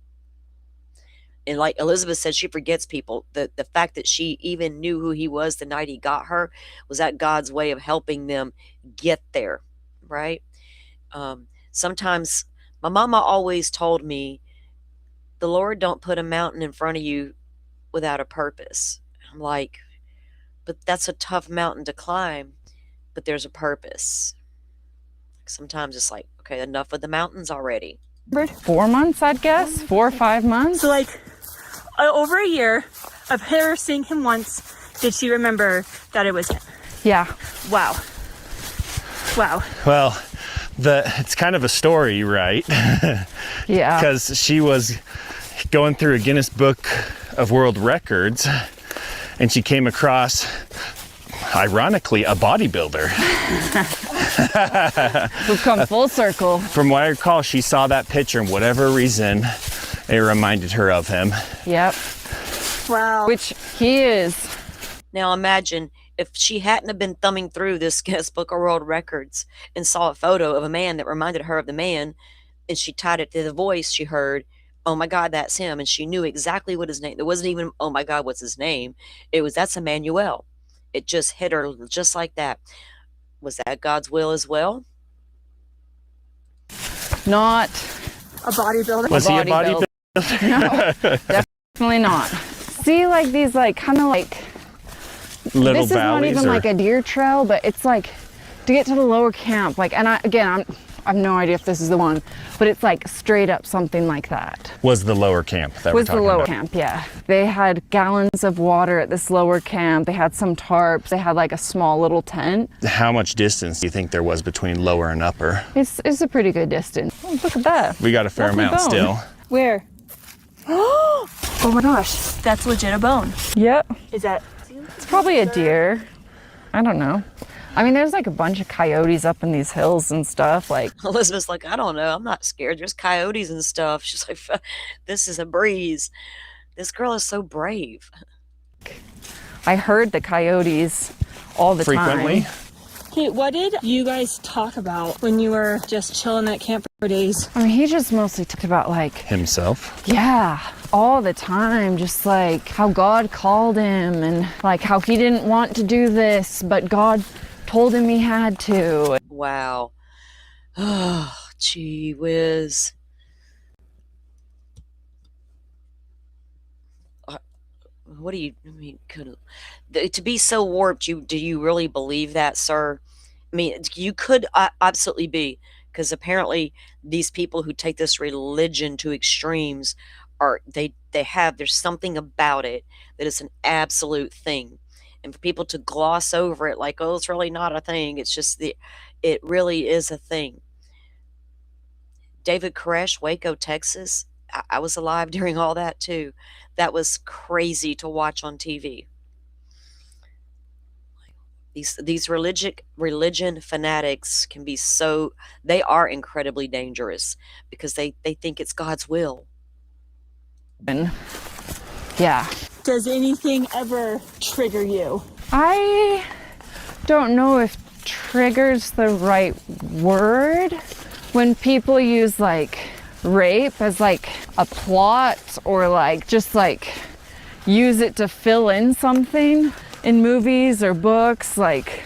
Speaker 1: And like Elizabeth said, she forgets people. The fact that she even knew who he was the night he got her was that God's way of helping them get there, right? Sometimes my mama always told me, the Lord don't put a mountain in front of you without a purpose. I'm like, but that's a tough mountain to climb, but there's a purpose. Sometimes it's like, okay, enough of the mountains already.
Speaker 2: 4 months, I'd guess. 4 or 5 months.
Speaker 4: So like over a year of her seeing him once, did she remember that it was him?
Speaker 2: Yeah.
Speaker 4: Wow. Wow.
Speaker 3: Well, it's kind of a story, right?
Speaker 2: Yeah.
Speaker 3: Because she was going through a Guinness Book of World Records and she came across, ironically, a bodybuilder.
Speaker 2: We've come full circle.
Speaker 3: From what I recall, she saw that picture and whatever reason, it reminded her of him.
Speaker 2: Yep.
Speaker 4: Wow.
Speaker 2: Which he is.
Speaker 1: Now imagine if she hadn't have been thumbing through this Guinness Book of World Records and saw a photo of a man that reminded her of the man, and she tied it to the voice she heard. Oh my God, that's him. And she knew exactly what his name. It wasn't even, oh my God, what's his name? It was, that's Emmanuel. It just hit her just like that. Was that God's will as well?
Speaker 2: Not
Speaker 4: A bodybuilder.
Speaker 3: Was he a
Speaker 2: bodybuilder.
Speaker 3: bodybuilder?
Speaker 2: No, definitely not. See, like these, like kind of like
Speaker 3: Little
Speaker 2: this is not
Speaker 3: valleys
Speaker 2: even
Speaker 3: or
Speaker 2: like a deer trail, but it's like to get to the lower camp. Like, and I have no idea if this is the one, but it's like straight up something like that.
Speaker 3: was the lower camp that
Speaker 2: Was
Speaker 3: we're
Speaker 2: the
Speaker 3: talking
Speaker 2: lower
Speaker 3: about.
Speaker 2: camp, yeah. They had gallons of water at this lower camp. They had some tarps. They had like a small little tent.
Speaker 3: How much distance do you think there was between lower and upper?
Speaker 2: It's a pretty good distance. Oh, look at that.
Speaker 3: We got a fair
Speaker 2: That's a
Speaker 3: amount
Speaker 2: bone.
Speaker 3: still.
Speaker 4: Where? Oh my gosh, that's legit a bone.
Speaker 2: Yep.
Speaker 4: Is that?
Speaker 2: It's probably a deer. I don't know. I mean, there's like a bunch of coyotes up in these hills and stuff. Like,
Speaker 1: Elizabeth's like, I don't know. I'm not scared. There's coyotes and stuff. She's like, this is a breeze. This girl is so brave.
Speaker 2: I heard the coyotes all the
Speaker 3: Frequently?
Speaker 2: time.
Speaker 4: Hey, what did you guys talk about when you were just chilling at camp for days?
Speaker 2: I mean, he just mostly talked about like,
Speaker 3: Himself?
Speaker 2: yeah, all the time, just like how God called him and like how he didn't want to do this, but God told him he had to.
Speaker 1: Wow. Oh, gee whiz. What do you, I mean, to be so warped, do you really believe that, sir? I mean, you could absolutely be, because apparently these people who take this religion to extremes are, there's something about it that is an absolute thing. And for people to gloss over it like, oh, it's really not a thing. It's just it really is a thing. David Koresh, Waco, Texas. I was alive during all that too. That was crazy to watch on TV. These religion fanatics can be so, they are incredibly dangerous because they think it's God's will.
Speaker 2: And yeah.
Speaker 4: Does anything ever trigger you?
Speaker 2: I don't know if trigger's the right word. When people use like rape as like a plot or like just like use it to fill in something in movies or books, like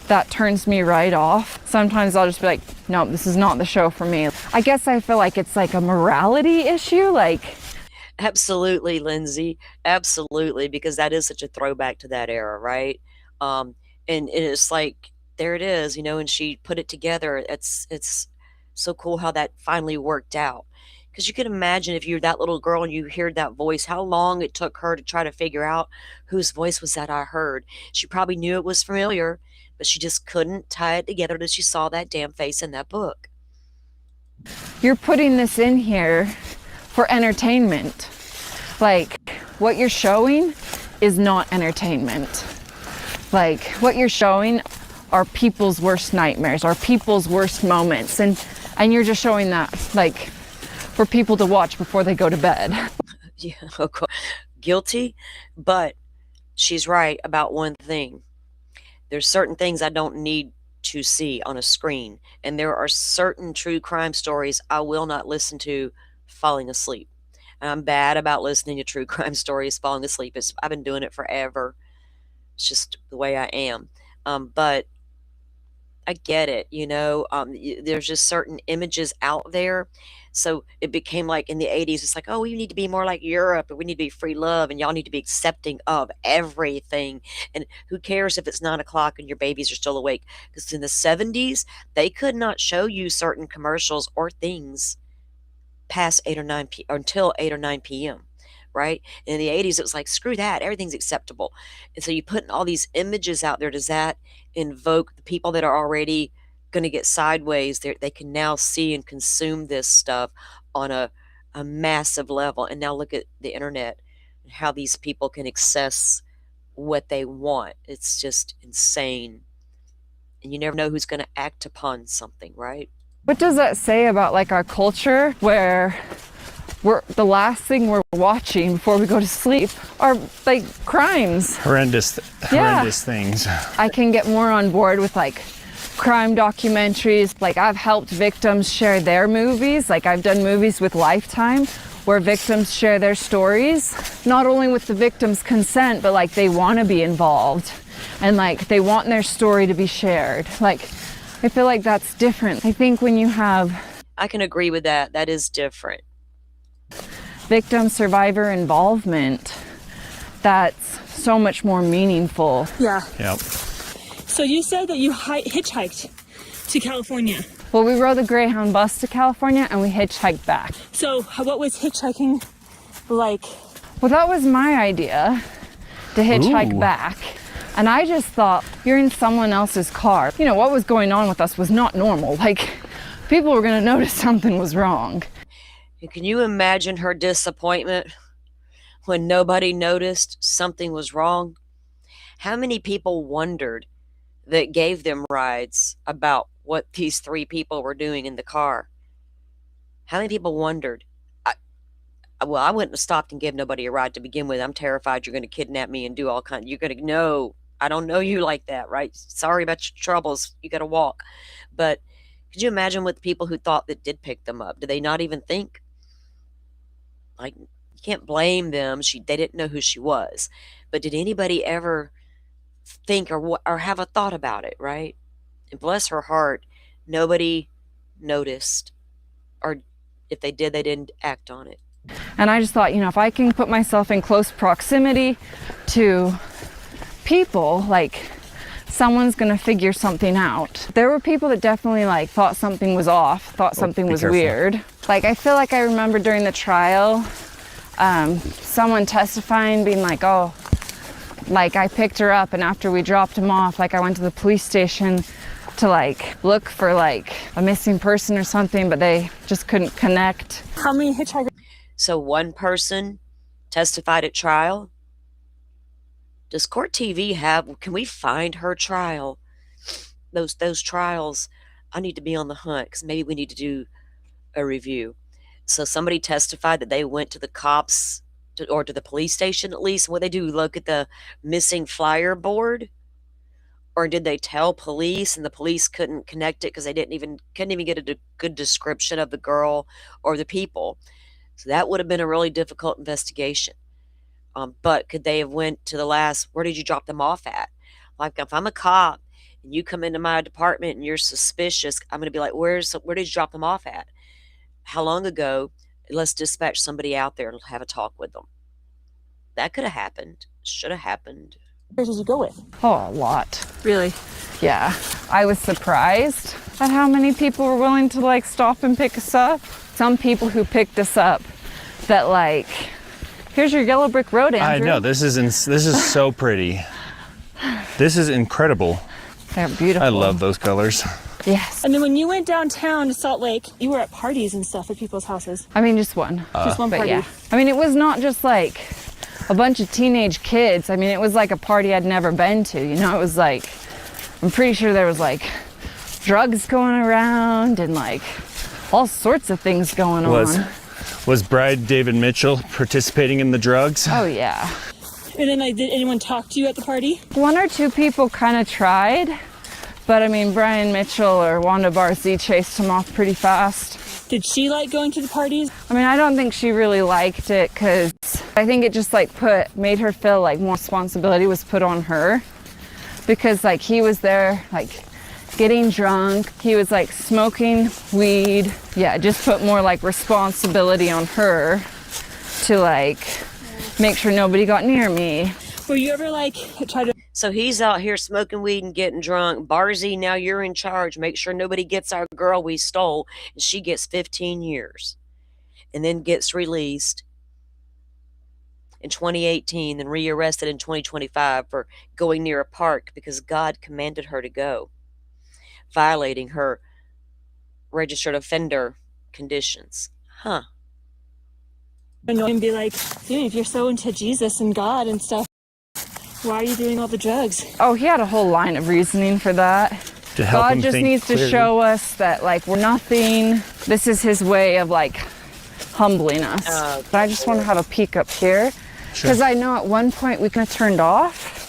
Speaker 2: that turns me right off. Sometimes I'll just be like, no, this is not the show for me. I guess I feel like it's like a morality issue. Like,
Speaker 1: Absolutely, Lindsay. Absolutely, because that is such a throwback to that era, right? And it's like there it is, and she put it together. It's so cool how that finally worked out. Because you can imagine if you're that little girl and you hear that voice, how long it took her to try to figure out whose voice was that I heard. She probably knew it was familiar, but she just couldn't tie it together till she saw that damn face in that book.
Speaker 2: you're putting this in here for entertainment. Like, what you're showing is not entertainment. Like, what you're showing are people's worst nightmares, are people's worst moments. And you're just showing that, like, for people to watch before they go to bed.
Speaker 1: Yeah, of course. Guilty, but she's right about one thing. There's certain things I don't need to see on a screen, and there are certain true crime stories I will not listen to falling asleep. And I'm bad about listening to true crime stories falling asleep. I've been doing it forever. It's just the way I am. But I get it, there's just certain images out there. So it became like in the 80s, it's like, oh, we need to be more like Europe, and we need to be free love, and y'all need to be accepting of everything. And who cares if it's 9 o'clock and your babies are still awake? Because in the 70s, they could not show you certain commercials or things past 8 or 9 or until 8 or 9 p.m. Right? And in the 80s, it was like, screw that, everything's acceptable. And so you put all these images out there. Does that invoke the people that are already going to get sideways? They can now see and consume this stuff on a massive level. And now look at the internet and how these people can access what they want. It's just insane. And you never know who's going to act upon something, right?
Speaker 2: What does that say about like our culture, where the last thing we're watching before we go to sleep are like crimes,
Speaker 3: Horrendous things.
Speaker 2: I can get more on board with like crime documentaries. Like, I've helped victims share their movies. Like, I've done movies with Lifetime where victims share their stories, not only with the victim's consent, but like they want to be involved and like they want their story to be shared. Like, I feel like that's different. I think when you have
Speaker 1: I can agree with that. That is different.
Speaker 2: victim survivor involvement, that's so much more meaningful.
Speaker 4: Yeah.
Speaker 3: Yep.
Speaker 4: So you said that you hitchhiked to California.
Speaker 2: Well, we rode the Greyhound bus to California and we hitchhiked back.
Speaker 4: So what was hitchhiking like?
Speaker 2: Well, that was my idea, to hitchhike
Speaker 3: Ooh.
Speaker 2: back. And I just thought, you're in someone else's car. You know, what was going on with us was not normal. Like, people were gonna notice something was wrong.
Speaker 1: And can you imagine her disappointment when nobody noticed something was wrong? How many people wondered that gave them rides about what these three people were doing in the car? How many people wondered? Well, I wouldn't have stopped and give nobody a ride to begin with. I'm terrified you're going to kidnap me and do all kinds. You're going to no, I don't know you like that, right? Sorry about your troubles. You got to walk. But could you imagine what the people who thought that did pick them up? Did they not even think? Like, you can't blame them. They didn't know who she was. But did anybody ever think or have a thought about it, right? And bless her heart, nobody noticed, or if they did, they didn't act on it.
Speaker 2: And I just thought, if I can put myself in close proximity to people, like, someone's gonna figure something out. There were people that definitely like thought something was off, thought something was
Speaker 3: careful.
Speaker 2: weird. Like, I feel like I remember during the trial, someone testifying being like, oh, like, I picked her up and after we dropped him off, like, I went to the police station to like look for like a missing person or something, but they just couldn't connect.
Speaker 4: How many hitchhikers?
Speaker 1: So one person testified at trial. Does Court TV can we find her trial? Those trials, I need to be on the hunt because maybe we need to do a review. So somebody testified that they went to the cops or to the police station at least. What they do, look at the missing flyer board? Or did they tell police and the police couldn't connect it because they couldn't even get a good description of the girl or the people? So that would have been a really difficult investigation. But could they have went to the last, where did you drop them off at? Like if I'm a cop and you come into my department and you're suspicious, I'm going to be like, where did you drop them off at? How long ago? Let's dispatch somebody out there and have a talk with them. That could have happened. Should have happened.
Speaker 4: Where did you go with?
Speaker 2: Oh, a lot.
Speaker 4: Really?
Speaker 2: Yeah. I was surprised at how many people were willing to like stop and pick us up. Some people who picked us up that like, here's your yellow brick road, Andrew.
Speaker 3: I know, this is so pretty. This is incredible.
Speaker 2: They're beautiful.
Speaker 3: I love those colors.
Speaker 2: Yes.
Speaker 4: And then when you went downtown to Salt Lake, you were at parties and stuff at people's houses.
Speaker 2: I mean, just one.
Speaker 4: Just one
Speaker 2: But
Speaker 4: party.
Speaker 2: yeah. I mean, it was not just like a bunch of teenage kids. I mean, it was like a party I'd never been to. You know, it was like, I'm pretty sure there was like drugs going around and like all sorts of things going on.
Speaker 3: Was Bride David Mitchell participating in the drugs?
Speaker 2: Oh, yeah.
Speaker 4: And then like, did anyone talk to you at the party?
Speaker 2: One or two people kind of tried, but I mean, Brian Mitchell or Wanda Barcy chased him off pretty fast.
Speaker 4: Did she like going to the parties?
Speaker 2: I mean, I don't think she really liked it because I think it just like made her feel like more responsibility was put on her, because like he was there like getting drunk, he was like smoking weed. Yeah, just put more like responsibility on her to like make sure nobody got near me.
Speaker 4: Were you ever like try to?
Speaker 1: So he's out here smoking weed and getting drunk. Barzy, now you're in charge. Make sure nobody gets our girl we stole. And she gets 15 years and then gets released in 2018 and rearrested in 2025 for going near a park because God commanded her to go, violating her registered offender conditions. Huh.
Speaker 4: And be like, dude, if you're so into Jesus and God and stuff, why are you doing all the drugs?
Speaker 2: Oh, he had a whole line of reasoning for that.
Speaker 3: To help
Speaker 2: God
Speaker 3: him
Speaker 2: just
Speaker 3: think
Speaker 2: needs to
Speaker 3: clearly.
Speaker 2: show us that like we're nothing. This is his way of like humbling us. But I just want to have a peek up here because I know at one point we kind of turned off.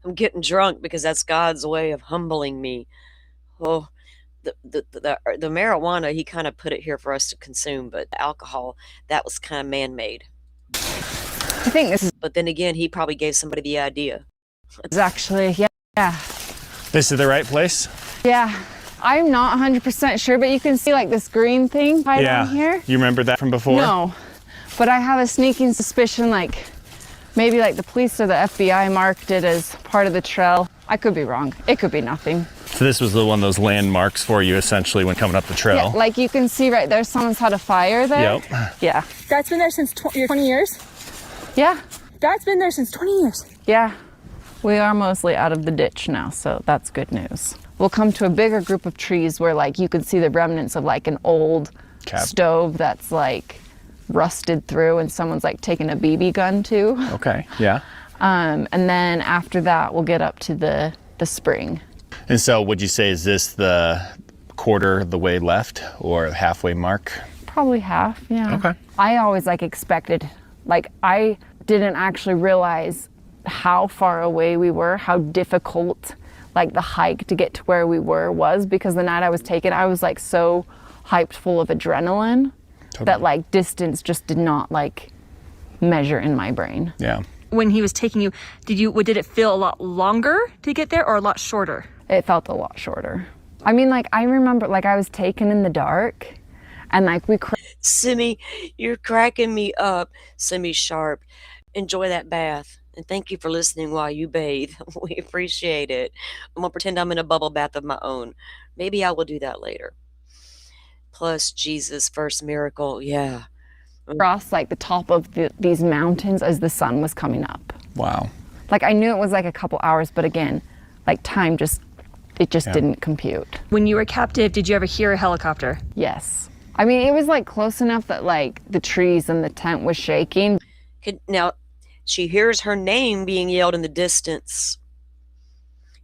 Speaker 1: I'm getting drunk because that's God's way of humbling me. Oh, the marijuana, he kind of put it here for us to consume, but the alcohol, that was kind of man-made.
Speaker 2: I think this
Speaker 1: But then again, he probably gave somebody the idea.
Speaker 2: is actually, yeah.
Speaker 3: This is the right place?
Speaker 2: Yeah. I'm not 100% sure, but you can see like this green thing right down here.
Speaker 3: You remember that from before?
Speaker 2: No, but I have a sneaking suspicion like maybe like the police or the FBI marked it as part of the trail. I could be wrong. It could be nothing.
Speaker 3: So this was one of those landmarks for you essentially when coming up the trail.
Speaker 2: Yeah, like you can see right there, someone's had a fire there.
Speaker 3: Yep.
Speaker 2: Yeah.
Speaker 4: That's been there since 20 years?
Speaker 2: Yeah.
Speaker 4: That's been there since 20 years.
Speaker 2: Yeah. We are mostly out of the ditch now, so that's good news. We'll come to a bigger group of trees where like you can see the remnants of like an old stove that's like rusted through and someone's like taken a BB gun to.
Speaker 3: Okay, yeah.
Speaker 2: And then after that, we'll get up to the spring.
Speaker 3: And so would you say, is this the quarter of the way left or halfway mark?
Speaker 2: Probably half, yeah.
Speaker 3: Okay.
Speaker 2: I always like expected, like I didn't actually realize how far away we were, how difficult like the hike to get to where we was, because the night I was taken, I was like so hyped full of adrenaline that like distance just did not like measure in my brain.
Speaker 3: Yeah.
Speaker 4: When he was taking you, did it feel a lot longer to get there or a lot shorter?
Speaker 2: It felt a lot shorter. I mean, like I remember like I was taken in the dark and like
Speaker 1: Simi, you're cracking me up. Simi Sharp, enjoy that bath. And thank you for listening while you bathe. We appreciate it. I'm going to pretend I'm in a bubble bath of my own. Maybe I will do that later. Plus, Jesus' first miracle. Yeah.
Speaker 2: crossed like the top of these mountains as the sun was coming up.
Speaker 3: Wow.
Speaker 2: Like I knew it was like a couple hours, but again, like time just didn't compute.
Speaker 4: When you were captive, did you ever hear a helicopter?
Speaker 2: Yes. I mean, it was like close enough that like the trees and the tent was shaking.
Speaker 1: Now, she hears her name being yelled in the distance.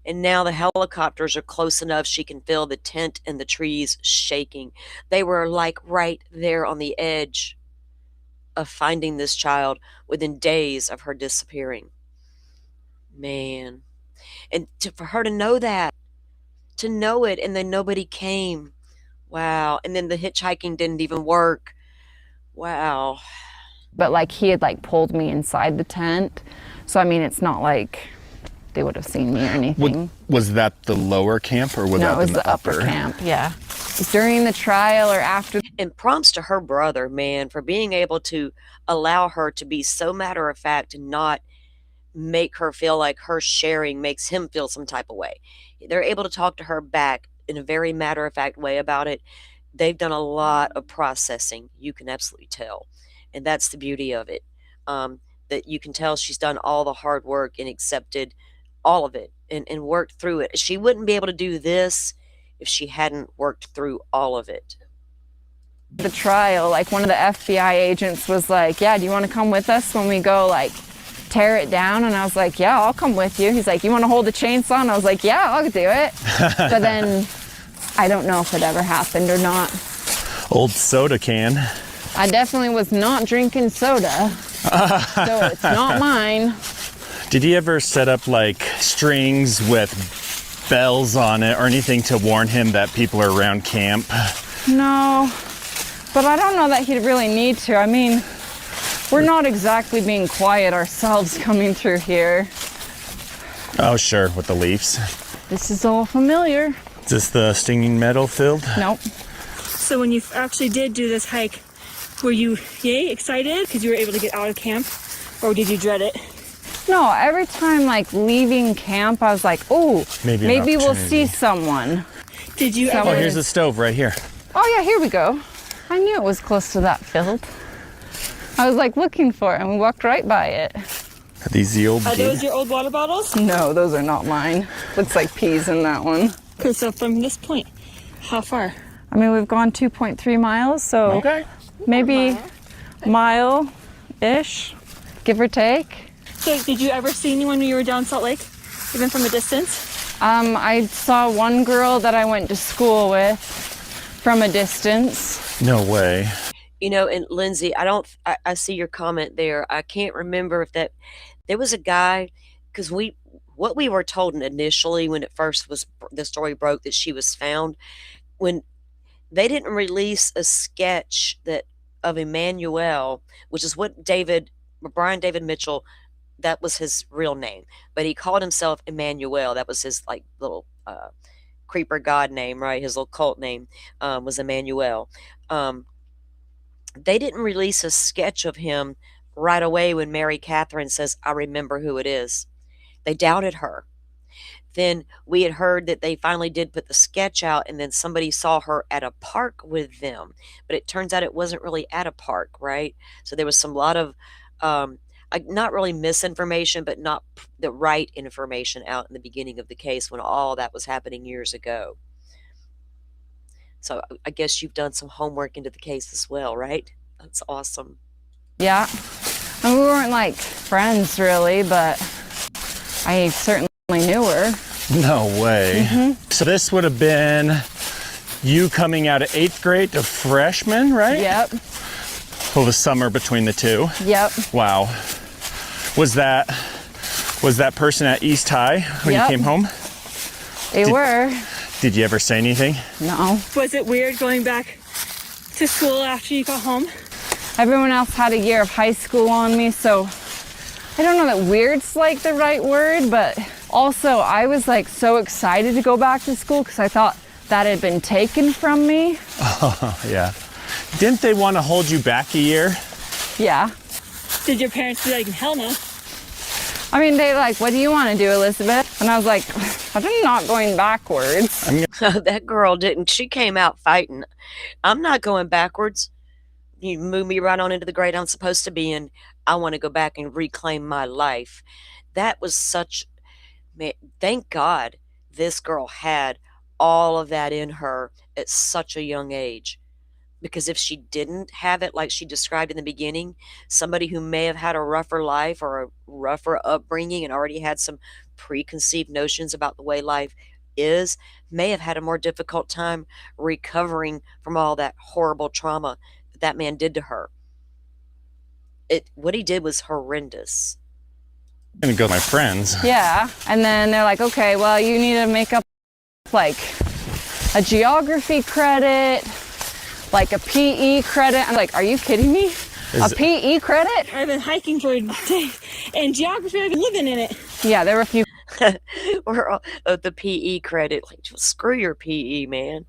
Speaker 1: And now the helicopters are close enough she can feel the tent and the trees shaking. They were like right there on the edge of finding this child within days of her disappearing. Man. And for her to know that, to know it, and then nobody came. Wow. And then the hitchhiking didn't even work. Wow.
Speaker 2: But like he had like pulled me inside the tent. So I mean, it's not like they would have seen me or anything.
Speaker 3: Was that the lower camp or was
Speaker 2: No,
Speaker 3: that
Speaker 2: it was the upper camp, yeah. During the trial or after.
Speaker 1: And prompts to her brother, man, for being able to allow her to be so matter of fact and not make her feel like her sharing makes him feel some type of way. They're able to talk to her back in a very matter of fact way about it. They've done a lot of processing. You can absolutely tell. And that's the beauty of it. That you can tell she's done all the hard work and accepted all of it and worked through it. She wouldn't be able to do this if she hadn't worked through all of it.
Speaker 2: The trial, like one of the FBI agents was like, yeah, do you want to come with us when we go like tear it down? And I was like, yeah, I'll come with you. He's like, you want to hold the chainsaw? And I was like, yeah, I'll do it. But then I don't know if it ever happened or not.
Speaker 3: Old soda can.
Speaker 2: I definitely was not drinking soda, so it's not mine.
Speaker 3: Did he ever set up like strings with bells on it or anything to warn him that people are around camp?
Speaker 2: No, but I don't know that he'd really need to. I mean, we're not exactly being quiet ourselves coming through here.
Speaker 3: Oh, sure, with the leaves.
Speaker 2: This is all familiar.
Speaker 3: Is this the stinging metal filled?
Speaker 2: Nope.
Speaker 4: So when you actually did do this hike, were you excited because you were able to get out of camp, or did you dread it?
Speaker 2: No, every time like leaving camp, I was like, oh, maybe we'll see someone.
Speaker 4: Did you
Speaker 3: Oh,
Speaker 4: ever?
Speaker 3: here's the stove right here.
Speaker 2: Oh yeah, here we go. I knew it was close to that field. I was like looking for it and we walked right by it.
Speaker 3: Are these the old
Speaker 4: Are those your old water bottles?
Speaker 2: No, those are not mine. Looks like peas in that one.
Speaker 4: Okay, so from this point, how far?
Speaker 2: I mean, we've gone 2.3 miles, so
Speaker 3: Okay.
Speaker 2: maybe mile-ish, give or take.
Speaker 4: So did you ever see anyone when you were down Salt Lake, even from a distance?
Speaker 2: I saw one girl that I went to school with from a distance.
Speaker 3: No way.
Speaker 1: You know, and Lindsay, I see your comment there. I can't remember if there was a guy, because what we were told initially when it first was, the story broke that she was found, when they didn't release a sketch of Emmanuel, which is what Brian David Mitchell, that was his real name, but he called himself Emmanuel. That was his like little creeper god name, right? His little cult name was Emmanuel. They didn't release a sketch of him right away when Mary Catherine says, I remember who it is. They doubted her. Then we had heard that they finally did put the sketch out, and then somebody saw her at a park with them. But it turns out it wasn't really at a park, right? So there was some lot of, not really misinformation, but not the right information out in the beginning of the case when all that was happening years ago. So I guess you've done some homework into the case as well, right? That's awesome.
Speaker 2: Yeah. And we weren't like friends really, but I certainly knew her.
Speaker 3: No way.
Speaker 2: Mm-hmm.
Speaker 3: So this would have been you coming out of 8th grade to freshman, right?
Speaker 2: Yep.
Speaker 3: Well, the summer between the two.
Speaker 2: Yep.
Speaker 3: Wow. Was that person at East High when you
Speaker 2: Yep.
Speaker 3: came home?
Speaker 2: They were.
Speaker 3: Did you ever say anything?
Speaker 2: No.
Speaker 4: Was it weird going back to school after you got home?
Speaker 2: Everyone else had a year of high school on me, so I don't know that weird's like the right word, but also I was like so excited to go back to school because I thought that had been taken from me.
Speaker 3: Oh, yeah. Didn't they want to hold you back a year?
Speaker 2: Yeah.
Speaker 4: Did your parents be like, hell no?
Speaker 2: I mean, they like, what do you want to do, Elizabeth? And I was like, I'm not going backwards.
Speaker 1: That girl didn't. She came out fighting. I'm not going backwards. You move me right on into the grade I'm supposed to be in. I want to go back and reclaim my life. That was such, man, thank God this girl had all of that in her at such a young age. Because if she didn't have it, like she described in the beginning, somebody who may have had a rougher life or a rougher upbringing and already had some preconceived notions about the way life is may have had a more difficult time recovering from all that horrible trauma that man did to her. What he did was horrendous.
Speaker 3: I'm gonna go with my friends.
Speaker 2: Yeah, and then they're like, okay, well, you need to make up like a geography credit, like a PE credit. I'm like, are you kidding me? A PE credit?
Speaker 4: I've been hiking for days, and geography, I've been living in it.
Speaker 2: Yeah, there were a few.
Speaker 1: Or the PE credit. Like, screw your PE, man.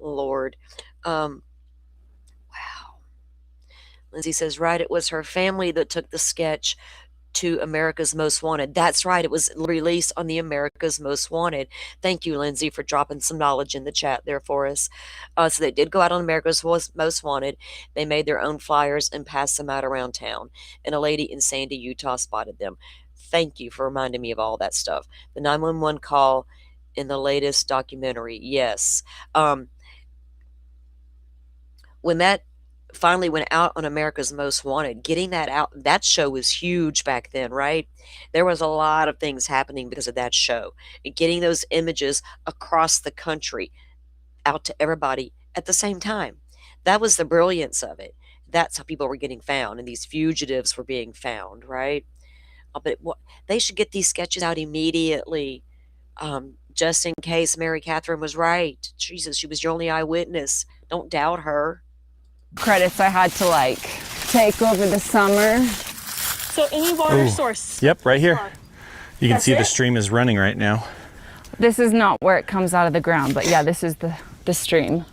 Speaker 1: Lord. Wow. Lindsay says, right, it was her family that took the sketch to America's Most Wanted. That's right. It was released on the America's Most Wanted. Thank you, Lindsay, for dropping some knowledge in the chat there for us. So they did go out on America's Most Wanted. They made their own flyers and passed them out around town. And a lady in Sandy, Utah spotted them. Thank you for reminding me of all that stuff. The 911 call in the latest documentary. Yes. When that finally went out on America's Most Wanted, getting that out, that show was huge back then, right? There was a lot of things happening because of that show. And getting those images across the country out to everybody at the same time. That was the brilliance of it. That's how people were getting found, and these fugitives were being found, right? But they should get these sketches out immediately, just in case Mary Catherine was right. Jesus, she was your only eyewitness. Don't doubt her.
Speaker 2: Credits I had to like take over the summer.
Speaker 4: So any water source.
Speaker 3: Yep, right here. You can
Speaker 4: That's
Speaker 3: see the
Speaker 4: it?
Speaker 3: stream is running right now.
Speaker 2: This is not where it comes out of the ground, but yeah, this is the stream.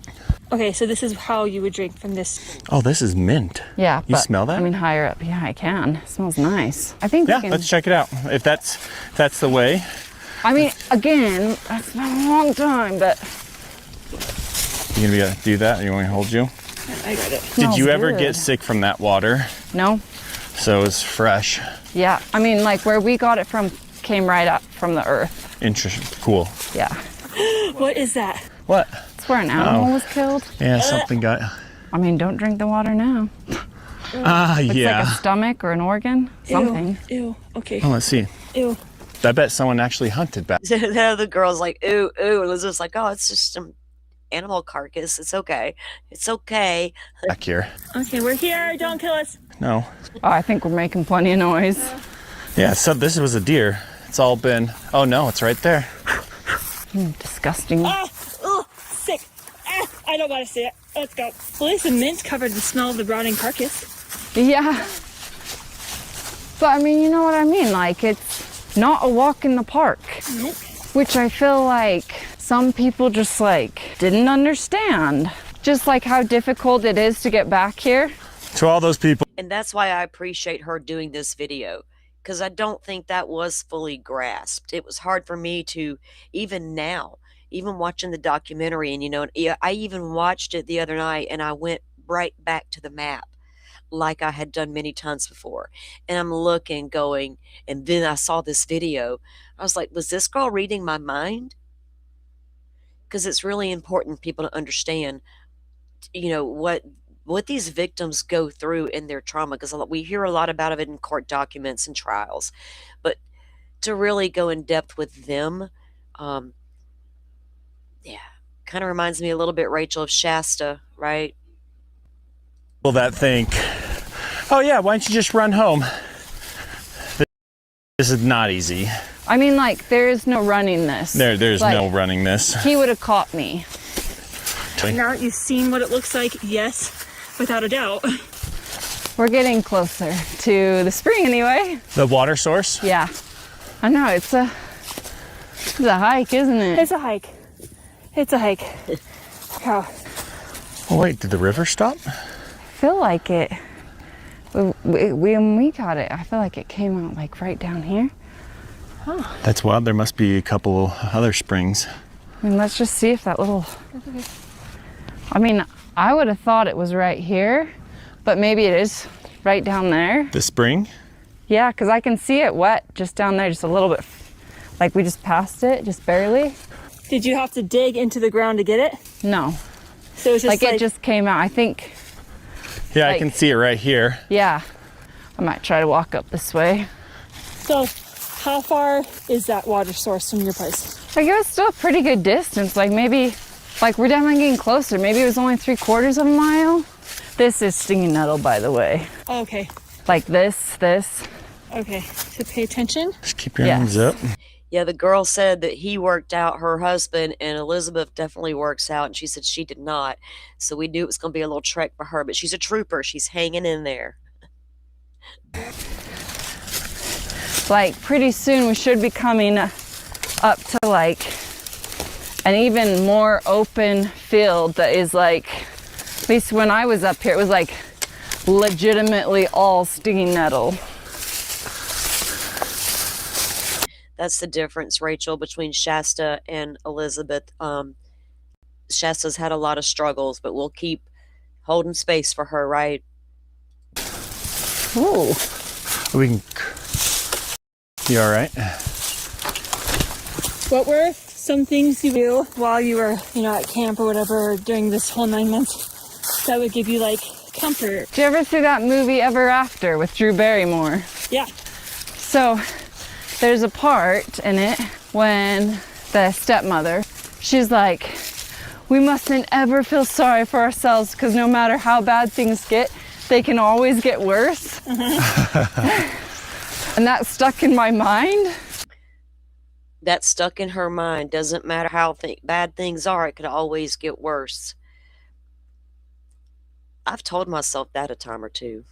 Speaker 4: Okay, so this is how you would drink from this.
Speaker 3: Oh, this is mint.
Speaker 2: Yeah,
Speaker 3: You smell that?
Speaker 2: I mean, higher up. Yeah, I can. It smells nice. I think
Speaker 3: Yeah,
Speaker 2: we can.
Speaker 3: let's check it out. If that's the way.
Speaker 2: I mean, again, that's been a long time, but
Speaker 3: You gonna be able to do that? You want me to hold you?
Speaker 4: I got it.
Speaker 3: Did you ever
Speaker 2: good.
Speaker 3: get sick from that water?
Speaker 2: no.
Speaker 3: So it's fresh.
Speaker 2: Yeah, I mean, like where we got it from came right up from the earth.
Speaker 3: Interesting. Cool.
Speaker 2: Yeah,
Speaker 4: What is that?
Speaker 3: What?
Speaker 2: that's where an animal was killed.
Speaker 3: Yeah, something got.
Speaker 2: I mean, don't drink the water now. It's
Speaker 3: Yeah.
Speaker 2: like a stomach or an organ, something.
Speaker 4: Ew. Okay.
Speaker 3: Oh, let's see.
Speaker 4: Ew.
Speaker 3: I bet someone actually hunted back.
Speaker 1: The girl's like, ooh, ooh. And Elizabeth's like, oh, it's just some animal carcass. It's okay. It's okay.
Speaker 3: Back here.
Speaker 4: Okay, we're here. Don't kill us.
Speaker 3: No.
Speaker 2: Oh, I think we're making plenty of noise.
Speaker 3: Yeah, so this was a deer. It's all been. Oh no, it's right there.
Speaker 2: Disgusting.
Speaker 4: Ah, oh, sick. Ah, I don't want to see it. Let's go. Well, at least the mint covered the smell of the rotting carcass.
Speaker 2: Yeah. But I mean, you know what I mean? Like, it's not a walk in the park.
Speaker 4: Nope.
Speaker 2: Which I feel like some people just like didn't understand. Just like how difficult it is to get back here.
Speaker 3: To all those people.
Speaker 1: And that's why I appreciate her doing this video, because I don't think that was fully grasped. It was hard for me to, even now, even watching the documentary, and I even watched it the other night, and I went right back to the map like I had done many times before. And I'm looking, going, and then I saw this video. I was like, was this girl reading my mind? Because it's really important people to understand, what these victims go through in their trauma, because we hear a lot about it in court documents and trials, but to really go in depth with them, yeah, kind of reminds me a little bit, Rachel, of Shasta, right?
Speaker 3: People that think, oh yeah, why don't you just run home? This is not easy.
Speaker 2: I mean, like, there is no running this.
Speaker 3: There's
Speaker 2: Like,
Speaker 3: no running this.
Speaker 2: He would have caught me.
Speaker 4: Now that you've seen what it looks like, yes, without a doubt.
Speaker 2: We're getting closer to the spring anyway.
Speaker 3: The water source?
Speaker 2: Yeah. I know, it's a hike, isn't it?
Speaker 4: It's a hike. It's a hike. Wow.
Speaker 3: Oh wait, did the river stop?
Speaker 2: I feel like it. When we got it, I feel like it came out like right down here.
Speaker 3: That's wild. There must be a couple other springs.
Speaker 2: I mean, let's just see if that little. I mean, I would have thought it was right here, but maybe it is right down there.
Speaker 3: The spring?
Speaker 2: Yeah, because I can see it wet just down there, just a little bit. Like we just passed it, just barely.
Speaker 4: Did you have to dig into the ground to get it?
Speaker 2: No,
Speaker 4: So it's just
Speaker 2: like it just came out. I think,
Speaker 3: Yeah, I
Speaker 2: Like-
Speaker 3: can see it right here.
Speaker 2: yeah. I might try to walk up this way.
Speaker 4: So how far is that water source from your place?
Speaker 2: Like, it was still a pretty good distance. Like, maybe, like, we're definitely getting closer. Maybe it was only 3/4 of a mile. This is stinging nettle, by the way.
Speaker 4: Oh, okay.
Speaker 2: Like this.
Speaker 4: Okay, so pay attention.
Speaker 3: Just keep your hands up.
Speaker 1: Yeah, the girl said that he worked out her husband, and Elizabeth definitely works out, and she said she did not. So we knew it was going to be a little trek for her, but she's a trooper. She's hanging in there.
Speaker 2: Like, pretty soon we should be coming up to like an even more open field that is like, at least when I was up here, it was like legitimately all stinging nettle.
Speaker 1: That's the difference, Rachel, between Shasta and Elizabeth. Shasta's had a lot of struggles, but we'll keep holding space for her, right?
Speaker 2: Ooh.
Speaker 3: We can. You all right?
Speaker 4: What were some things you do while you were, at camp or whatever during this whole 9 months that would give you like comfort?
Speaker 2: Did you ever see that movie Ever After with Drew Barrymore?
Speaker 4: Yeah.
Speaker 2: So there's a part in it when the stepmother, she's like, we mustn't ever feel sorry for ourselves because no matter how bad things get, they can always get worse. And that stuck in my mind.
Speaker 1: That stuck in her mind. Doesn't matter how bad things are, it could always get worse. I've told myself that a time or two.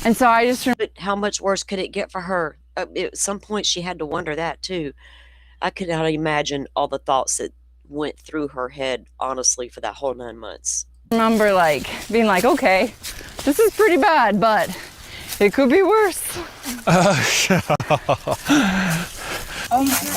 Speaker 2: And so I just
Speaker 1: But how much worse could it get for her? At some point, she had to wonder that too. I could not imagine all the thoughts that went through her head, honestly, for that whole 9 months.
Speaker 2: remember like being like, okay, this is pretty bad, but it could be worse.
Speaker 4: These are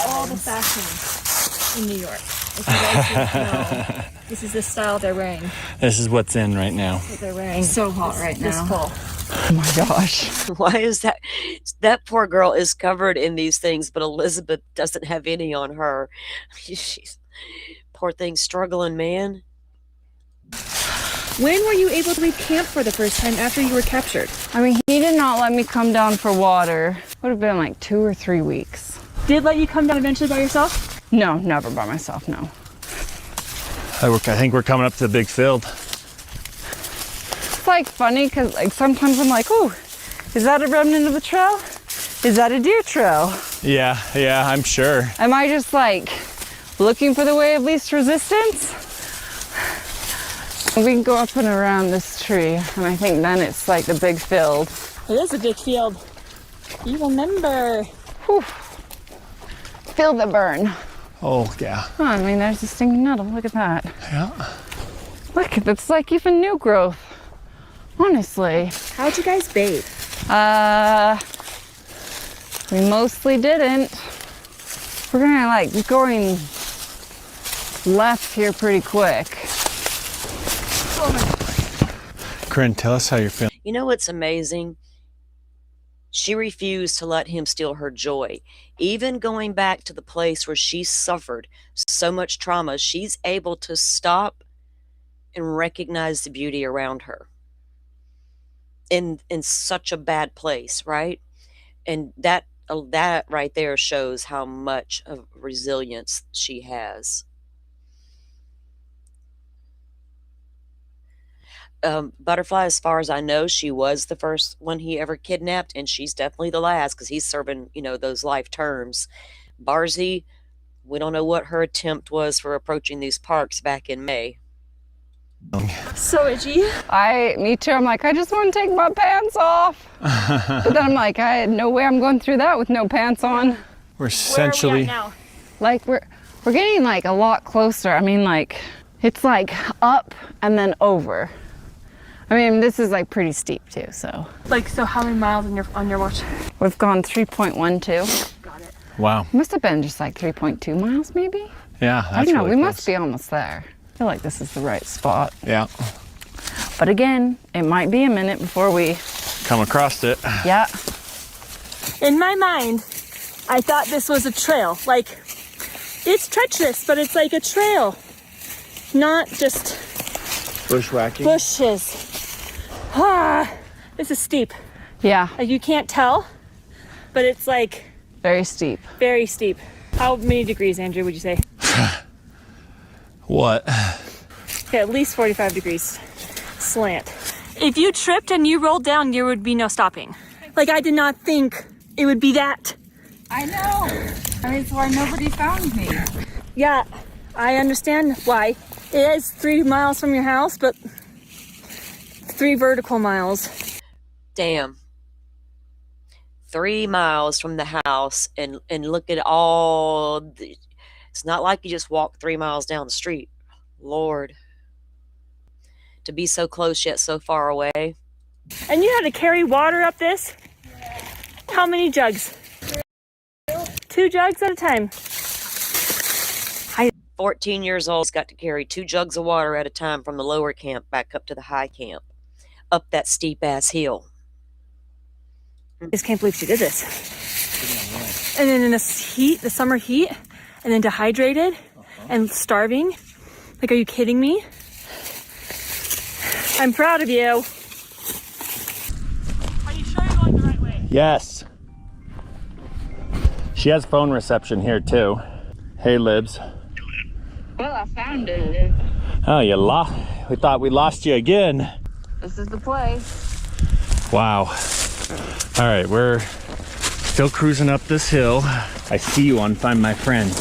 Speaker 4: all the fashions in New York. If you guys didn't know, this is the style they're wearing.
Speaker 3: This is what's in right now.
Speaker 4: What they're wearing.
Speaker 2: So hot right
Speaker 4: This
Speaker 2: now.
Speaker 4: fall.
Speaker 2: Oh my gosh.
Speaker 1: Why is that? That poor girl is covered in these things, but Elizabeth doesn't have any on her. She's poor thing struggling, man.
Speaker 4: When were you able to leave camp for the first time after you were captured?
Speaker 2: I mean, he did not let me come down for water. Would have been like 2 or 3 weeks.
Speaker 4: Did let you come down eventually by yourself?
Speaker 2: No, never by myself, no.
Speaker 3: I think we're coming up to the big field.
Speaker 2: It's like funny because like sometimes I'm like, oh, is that a remnant of a trail? Is that a deer trail?
Speaker 3: Yeah, I'm sure.
Speaker 2: Am I just like looking for the way of least resistance? We can go up and around this tree, and I think then it's like the big field.
Speaker 4: It is a big field. You remember.
Speaker 2: Whew. Feel the burn.
Speaker 3: Oh, yeah.
Speaker 2: Oh, I mean, there's a stinging nettle. Look at that.
Speaker 3: Yeah.
Speaker 2: Look, that's like even new growth. Honestly.
Speaker 4: How'd you guys bathe?
Speaker 2: We mostly didn't. We're gonna like going left here pretty quick.
Speaker 3: Corinne, tell us how you're feeling.
Speaker 1: You know what's amazing? She refused to let him steal her joy. Even going back to the place where she suffered so much trauma, she's able to stop and recognize the beauty around her in such a bad place, right? And that right there shows how much of resilience she has. Butterfly, as far as I know, she was the first one he ever kidnapped, and she's definitely the last because he's serving, those life terms. Barzy, we don't know what her attempt was for approaching these parks back in May.
Speaker 4: So itchy.
Speaker 2: Me too. I'm like, I just want to take my pants off. But then I'm like, I had no way I'm going through that with no pants on.
Speaker 3: We're essentially.
Speaker 4: Where are we at now?
Speaker 2: Like we're getting like a lot closer. I mean, like it's like up and then over. I mean, this is like pretty steep too. So
Speaker 4: So how many miles on your watch?
Speaker 2: we've gone 3.12.
Speaker 4: Got it.
Speaker 3: Wow.
Speaker 2: Must have been just like 3.2 miles, maybe.
Speaker 3: Yeah, that's
Speaker 2: I don't know.
Speaker 3: really
Speaker 2: We
Speaker 3: close.
Speaker 2: must be almost there. I feel like this is the right spot.
Speaker 3: Yeah.
Speaker 2: But again, it might be a minute before we.
Speaker 3: Come across it.
Speaker 2: Yeah.
Speaker 4: In my mind, I thought this was a trail. Like, it's treacherous, but it's like a trail. Not just
Speaker 3: Bushwhacking.
Speaker 4: bushes. Ah, this is steep.
Speaker 2: Yeah.
Speaker 4: Like, you can't tell, but it's like
Speaker 2: Very steep.
Speaker 4: very steep. How many degrees, Andrew, would you say?
Speaker 3: What?
Speaker 4: Okay, at least 45 degrees slant. If you tripped and you rolled down, there would be no stopping. Like, I did not think it would be that.
Speaker 2: I know. I mean, it's why nobody found me.
Speaker 4: Yeah, I understand why. It is 3 miles from your house, but 3 vertical miles.
Speaker 1: Damn. 3 miles from the house, and look at all the, it's not like you just walk 3 miles down the street. Lord. To be so close yet so far away.
Speaker 4: And you had to carry water up this? How many jugs? 2 jugs at a time.
Speaker 1: 14 years old, got to carry 2 jugs of water at a time from the lower camp back up to the high camp. Up that steep ass hill.
Speaker 4: I just can't believe she did this. And then in this heat, the summer heat, and then dehydrated and starving. Like, are you kidding me? I'm proud of you. Are you sure you're going the right way?
Speaker 3: Yes. She has phone reception here too. Hey, Libs.
Speaker 6: Well, I found it.
Speaker 3: Oh, we thought we lost you again.
Speaker 6: This is the place.
Speaker 3: Wow. All right, we're still cruising up this hill. I see you on Find My Friend.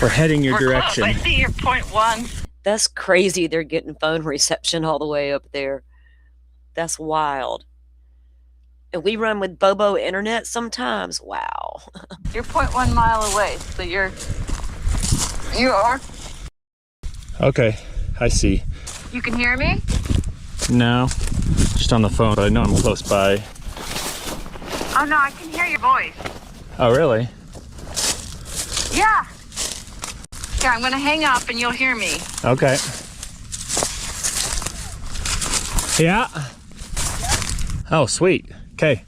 Speaker 3: We're heading your direction.
Speaker 6: Close. I see your point 1.
Speaker 1: That's crazy they're getting phone reception all the way up there. That's wild. And we run with Bobo internet sometimes. Wow.
Speaker 6: You're 0.1 mile away, so you are.
Speaker 3: Okay, I see.
Speaker 6: You can hear me?
Speaker 3: No, just on the phone, but I know I'm close by.
Speaker 6: Oh no, I can hear your voice.
Speaker 3: Oh, really?
Speaker 6: Yeah. Yeah, I'm gonna hang up and you'll hear me.
Speaker 3: Okay. Yeah? Oh, sweet. Okay.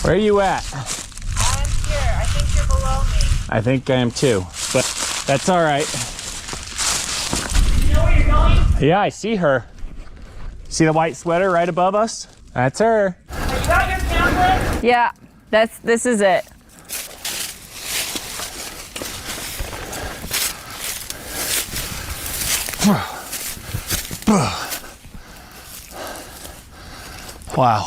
Speaker 3: Where are you at?
Speaker 6: I'm here. I think you're below me.
Speaker 3: I think I am too, but that's all right.
Speaker 4: You know where you're going?
Speaker 3: Yeah, I see her. See the white sweater right above us? That's her.
Speaker 4: Have you got your pamphlet?
Speaker 2: Yeah, this is it.
Speaker 3: Wow.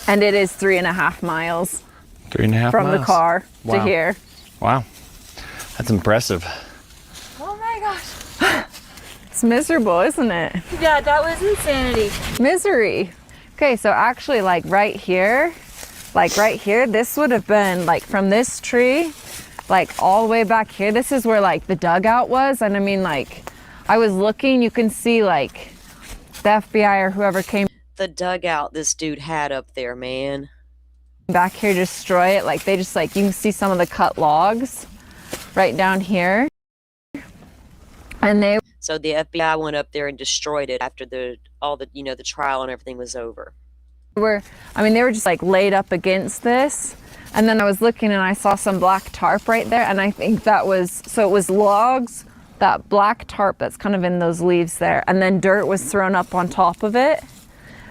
Speaker 2: And it is 3.5 miles
Speaker 3: 3.5
Speaker 2: from
Speaker 3: miles.
Speaker 2: the car to
Speaker 3: Wow.
Speaker 2: here.
Speaker 3: Wow. That's impressive.
Speaker 4: Oh my gosh.
Speaker 2: It's miserable, isn't it?
Speaker 4: Yeah, that was insanity.
Speaker 2: Misery. Okay, so actually like right here, this would have been like from this tree, like all the way back here. This is where like the dugout was. And I mean, like I was looking, you can see like the FBI or whoever came
Speaker 1: The dugout this dude had up there, man.
Speaker 2: back here to destroy it. Like they just like, you can see some of the cut logs right down here. And they
Speaker 1: So the FBI went up there and destroyed it after the trial and everything was over.
Speaker 2: they were just like laid up against this. And then I was looking and I saw some black tarp right there. And I think it was logs, that black tarp that's kind of in those leaves there. And then dirt was thrown up on top of it.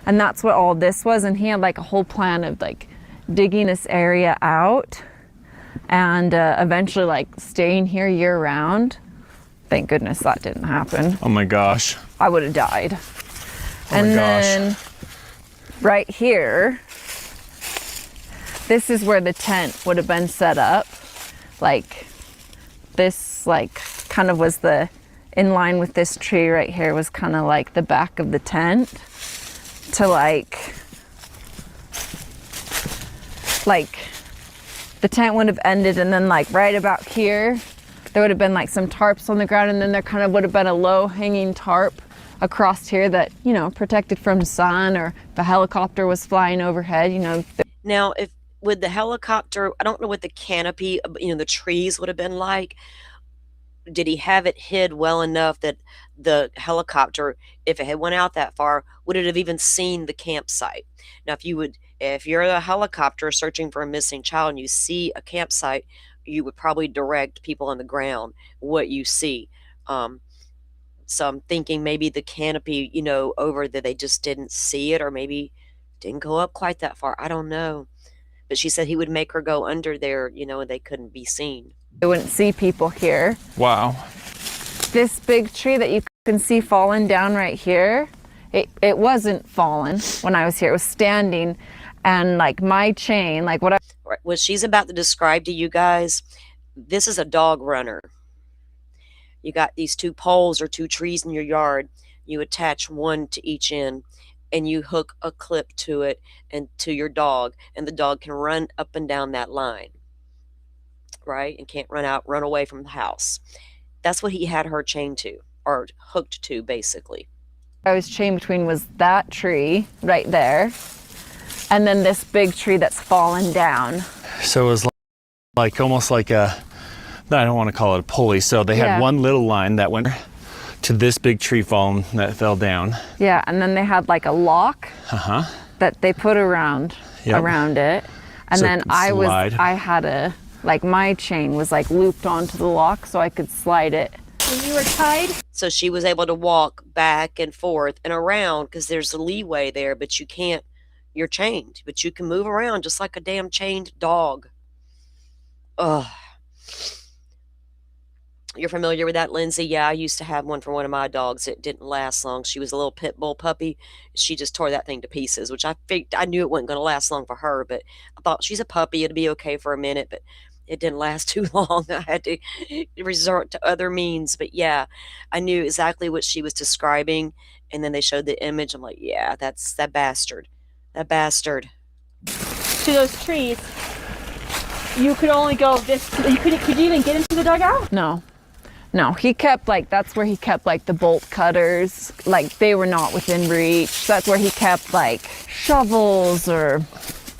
Speaker 2: And that's what all this was. And he had like a whole plan of like digging this area out and eventually like staying here year round. Thank goodness that didn't happen.
Speaker 3: Oh my gosh.
Speaker 2: I would have died.
Speaker 3: Oh
Speaker 2: And
Speaker 3: my
Speaker 2: then
Speaker 3: gosh.
Speaker 2: right here, this is where the tent would have been set up. Like this, like kind of was in line with this tree right here was kind of like the back of the tent to like the tent would have ended, and then like right about here, there would have been like some tarps on the ground, and then there kind of would have been a low hanging tarp across here that, you know, protected from sun, or if a helicopter was flying overhead, you know.
Speaker 1: Now, if with the helicopter, I don't know what the canopy, the trees would have been like. Did he have it hid well enough that the helicopter, if it had went out that far, would it have even seen the campsite? Now, if you're a helicopter searching for a missing child and you see a campsite, you would probably direct people on the ground what you see. So I'm thinking maybe the canopy, over that they just didn't see it, or maybe Didn't go up quite that far. I don't know. But she said he would make her go under there, and they couldn't be seen.
Speaker 2: I wouldn't see people here.
Speaker 3: Wow.
Speaker 2: This big tree that you can see falling down right here, it wasn't fallen when I was here. It was standing, and like my chain, like what
Speaker 1: What she's about to describe to you guys, this is a dog runner. You got these 2 poles or 2 trees in your yard. You attach one to each end, and you hook a clip to it and to your dog, and the dog can run up and down that line, right? And can't run away from the house. That's what he had her chained to, or hooked to, basically.
Speaker 2: I was chained between was that tree right there, and then this big tree that's fallen down.
Speaker 3: So it was like almost like I don't want to call it a pulley. So they had one little line that went to this big tree that fell down.
Speaker 2: Yeah, and then they had like a lock that they put around it. And
Speaker 3: So
Speaker 2: then
Speaker 3: slide.
Speaker 2: I had my chain was like looped onto the lock so I could slide it.
Speaker 4: When you were tied?
Speaker 1: So she was able to walk back and forth and around, because there's a leeway there, but you're chained, but you can move around just like a damn chained dog. Ugh. You're familiar with that, Lindsay? Yeah, I used to have one for one of my dogs. It didn't last long. She was a little pit bull puppy. She just tore that thing to pieces, which I knew it wasn't going to last long for her, but I thought she's a puppy. It'd be okay for a minute, but it didn't last too long. I had to resort to other means. But yeah, I knew exactly what she was describing. And then they showed the image. I'm like, yeah, that's that bastard. That bastard.
Speaker 4: To those trees, you could only go this. Could you even get into the dugout?
Speaker 2: No, he kept that's where he kept the bolt cutters, they were not within reach. That's where he kept shovels or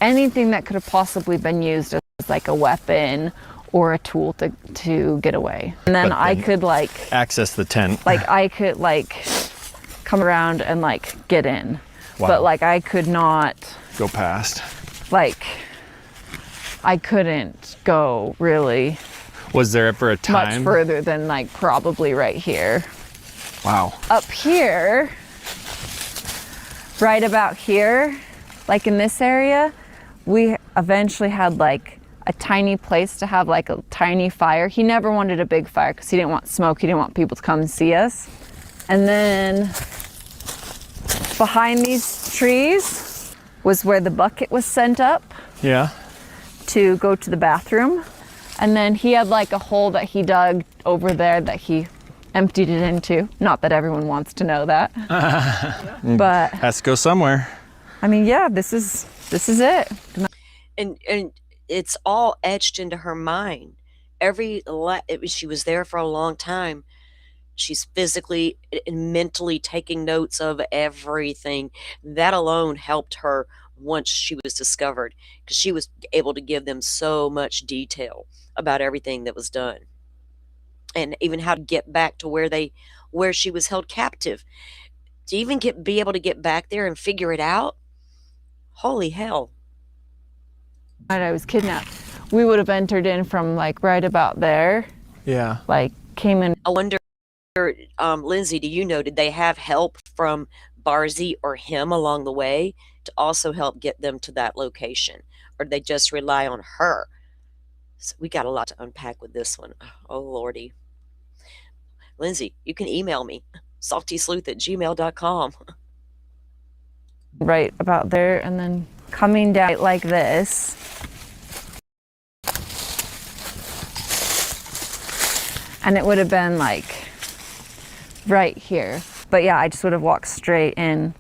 Speaker 2: anything that could have possibly been used as a weapon or a tool to get away. And then I could
Speaker 3: access the tent.
Speaker 2: I could come around and get in.
Speaker 3: Wow.
Speaker 2: But I could not
Speaker 3: Go past.
Speaker 2: I couldn't go really
Speaker 3: Was there ever a
Speaker 2: much
Speaker 3: time?
Speaker 2: further than probably right here.
Speaker 3: Wow.
Speaker 2: Up here, right about here, in this area, we eventually had a tiny place to have a tiny fire. He never wanted a big fire because he didn't want smoke. He didn't want people to come and see us. And then behind these trees was where the bucket was sent up
Speaker 3: Yeah.
Speaker 2: to go to the bathroom. And then he had a hole that he dug over there that he emptied it into. Not that everyone wants to know that. But
Speaker 3: Has to go somewhere.
Speaker 2: I mean, yeah, this is it.
Speaker 1: And it's all etched into her mind. She was there for a long time. She's physically and mentally taking notes of everything. That alone helped her once she was discovered, because she was able to give them so much detail about everything that was done, and even how to get back to where she was held captive. To even be able to get back there and figure it out. Holy hell.
Speaker 2: I was kidnapped. We would have entered in from right about there.
Speaker 3: Yeah.
Speaker 2: Came in.
Speaker 1: I wonder, Lindsay, do you know, did they have help from Barzy or him along the way to also help get them to that location? Or did they just rely on her? So we got a lot to unpack with this one. Oh, Lordy. Lindsay, you can email me, saltysleuth@gmail.com.
Speaker 2: Right about there, and then coming down like this. And it would have been right here. But yeah, I just would have walked straight in.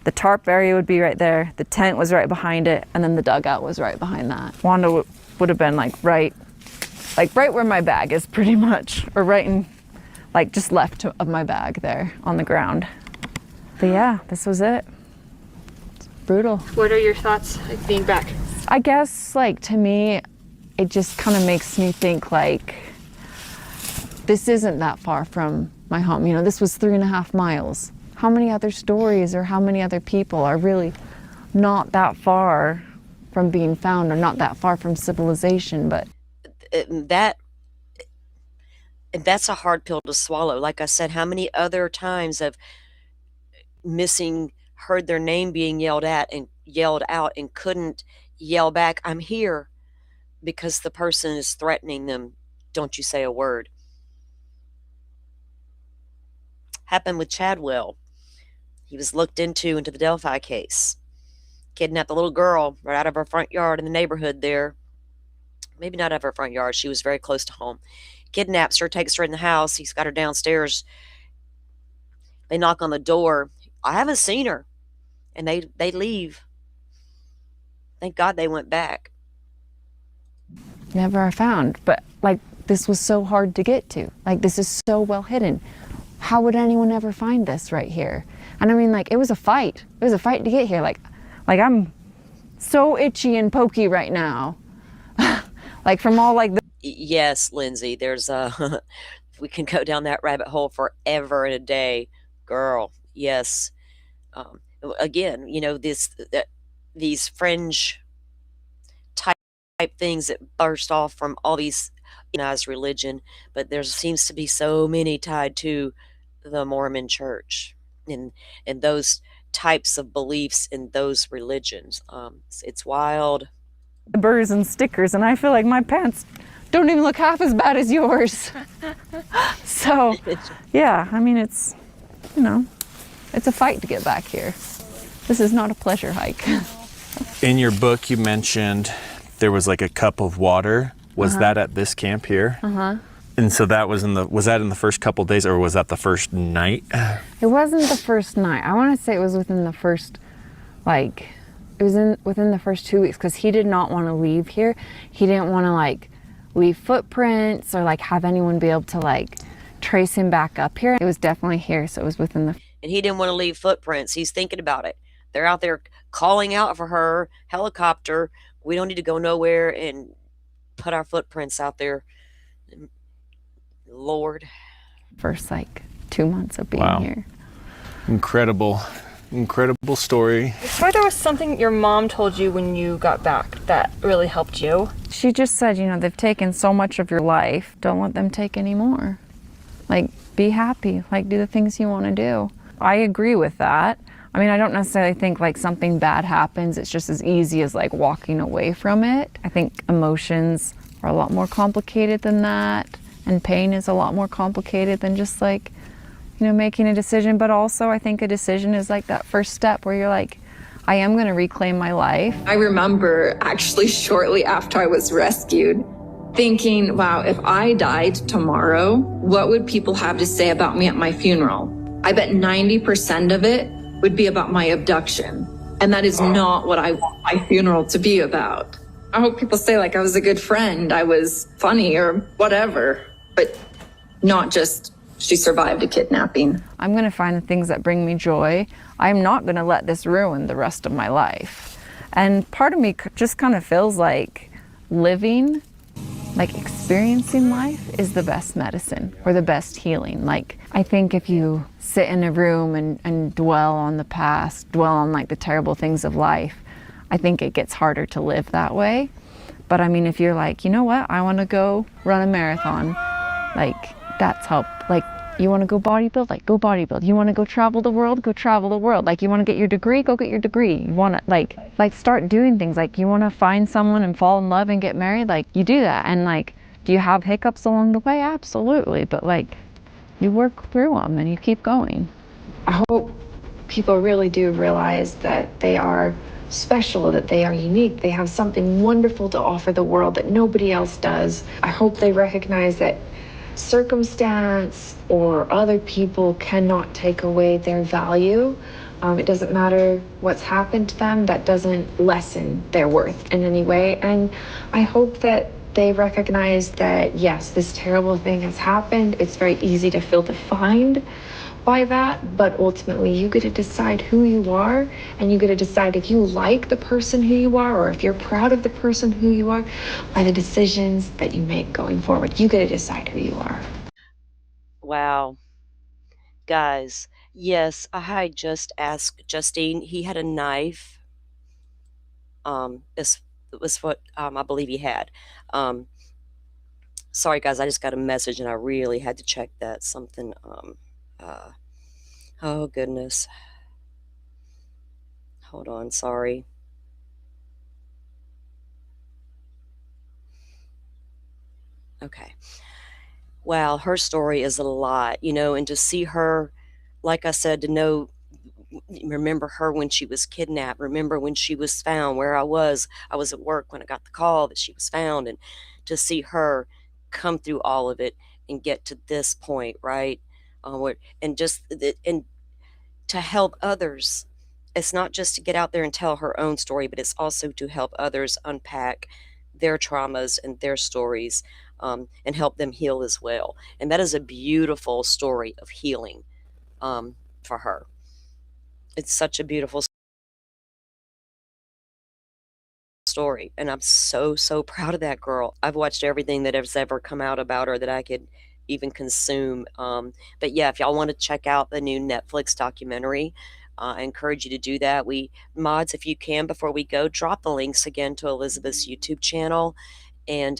Speaker 2: The tarp area would be right there. The tent was right behind it. And then the dugout was right behind that. Wanda would have been right where my bag is pretty much. Or right in, just left of my bag there on the ground. But yeah, this was it. It's brutal.
Speaker 4: What are your thoughts being back?
Speaker 2: I guess to me, it just kind of makes me think this isn't that far from my home. This was 3.5 miles. How many other stories or how many other people are really not that far from being found or not that far from civilization? But
Speaker 1: that's a hard pill to swallow. Like I said, how many other times have missing heard their name being yelled at, and yelled out and couldn't yell back, "I'm here," because the person is threatening them. Don't you say a word. Happened with Chadwell. He was looked into the Delphi case. Kidnapped a little girl right out of her front yard in the neighborhood there. Maybe not out of her front yard. She was very close to home. Kidnaps her, takes her in the house. He's got her downstairs. They knock on the door. I haven't seen her. And they leave. Thank God they went back.
Speaker 2: Never are found. But like, this was so hard to get to. Like, this is so well hidden. How would anyone ever find this right here? And I mean, like, it was a fight. It was a fight to get here. Like I'm so itchy and pokey right now. Like, from all like the
Speaker 1: Yes, Lindsay, there's a we can go down that rabbit hole forever and a day, girl. Yes. Um, Again, these fringe type things that burst off from all these organized religion, but there seems to be so many tied to the Mormon Church and those types of beliefs in those religions. It's wild.
Speaker 2: burrs and stickers, and I feel like my pants don't even look half as bad as yours. So, yeah, I mean, it's a fight to get back here. This is not a pleasure hike.
Speaker 3: In your book, you mentioned there was like a cup of water. Was that at this camp here? And so that was that in the first couple days, or was that the first night?
Speaker 2: It wasn't the first night. I want to say it was within the first, within the first 2 weeks, because he did not want to leave here. He didn't want to leave footprints or have anyone be able to trace him back up here. It was definitely here, so it was within the.
Speaker 1: And he didn't want to leave footprints. He's thinking about it. They're out there calling out for her, helicopter. We don't need to go nowhere and put our footprints out there. Lord.
Speaker 2: First 2 months of being here.
Speaker 3: Incredible story.
Speaker 4: I swear there was something your mom told you when you got back that really helped you.
Speaker 2: She just said, they've taken so much of your life. Don't let them take any more. Be happy. Do the things you want to do. I agree with that. I mean, I don't necessarily think something bad happens. It's just as easy as walking away from it. I think emotions are a lot more complicated than that. And pain is a lot more complicated than just making a decision. But also I think a decision is that first step where you're I am going to reclaim my life.
Speaker 6: I remember actually shortly after I was rescued thinking, wow, if I died tomorrow, what would people have to say about me at my funeral? I bet 90% of it would be about my abduction. And that is not what I want my funeral to be about. I hope people say I was a good friend, I was funny or whatever, but not just she survived a kidnapping.
Speaker 2: I'm going to find the things that bring me joy. I'm not going to let this ruin the rest of my life. And part of me just kind of feels like living, experiencing life is the best medicine or the best healing. I think if you sit in a room and dwell on the past, dwell on the terrible things of life, I think it gets harder to live that way. But I mean, if you're you know what, I want to go run a marathon, that's help. You want to go bodybuild, go bodybuild. You want to go travel the world, go travel the world. You want to get your degree, go get your degree. You want to start doing things. You want to find someone and fall in love and get married, you do that. And do you have hiccups along the way? Absolutely. But you work through them and you keep going.
Speaker 7: I hope people really do realize that they are special, that they are unique. They have something wonderful to offer the world that nobody else does. I hope they recognize that circumstance or other people cannot take away their value. It doesn't matter what's happened to them. That doesn't lessen their worth in any way. And I hope that they recognize that, yes, this terrible thing has happened. It's very easy to feel defined by that, but ultimately you get to decide who you are, and you get to decide if you like the person who you are or if you're proud of the person who you are by the decisions that you make going forward. You get to decide who you are.
Speaker 1: Wow. Guys, yes, I just asked Justine. He had a knife. This was what I believe he had. Sorry, guys, I just got a message and I really had to check that. Something, oh goodness. Hold on, sorry. Okay. Wow, her story is a lot, and to see her, like I said, to know, remember her when she was kidnapped, remember when she was found, where I was at work when I got the call that she was found, and to see her come through all of it and get to this point, right? And just, and to help others. It's not just to get out there and tell her own story, but it's also to help others unpack their traumas and their stories, and help them heal as well. And that is a beautiful story of healing, for her. It's such a beautiful story. And I'm so, so proud of that girl. I've watched everything that has ever come out about her that I could even consume. But yeah, if y'all want to check out the new Netflix documentary, I encourage you to do that. Mods, if you can, before we go, drop the links again to Elizabeth's YouTube channel and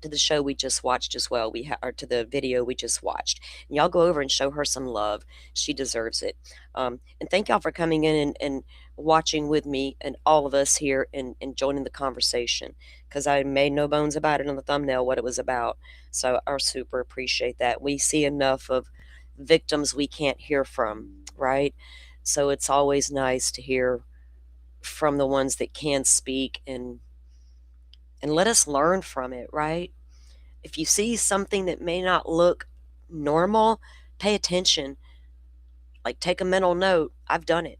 Speaker 1: to the show we just watched as well. Or to the video we just watched. And y'all go over and show her some love. She deserves it. And thank y'all for coming in and watching with me and all of us here and joining the conversation, because I made no bones about it on the thumbnail what it was about. So I super appreciate that. We see enough of victims we can't hear from, right? So it's always nice to hear from the ones that can speak and let us learn from it, right? If you see something that may not look normal, pay attention. Like, take a mental note. I've done it.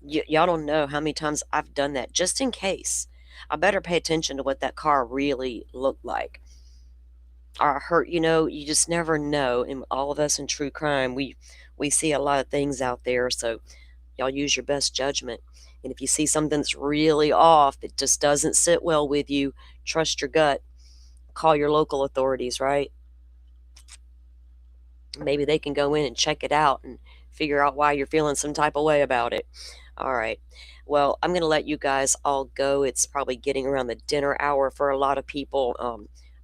Speaker 1: Y'all don't know how many times I've done that, just in case. I better pay attention to what that car really looked like. Or hurt, you just never know. And all of us in true crime, we see a lot of things out there. So y'all use your best judgment. And if you see something that's really off, that just doesn't sit well with you, trust your gut. Call your local authorities, right? Maybe they can go in and check it out and figure out why you're feeling some type of way about it. All right. Well, I'm going to let you guys all go. It's probably getting around the dinner hour for a lot of people.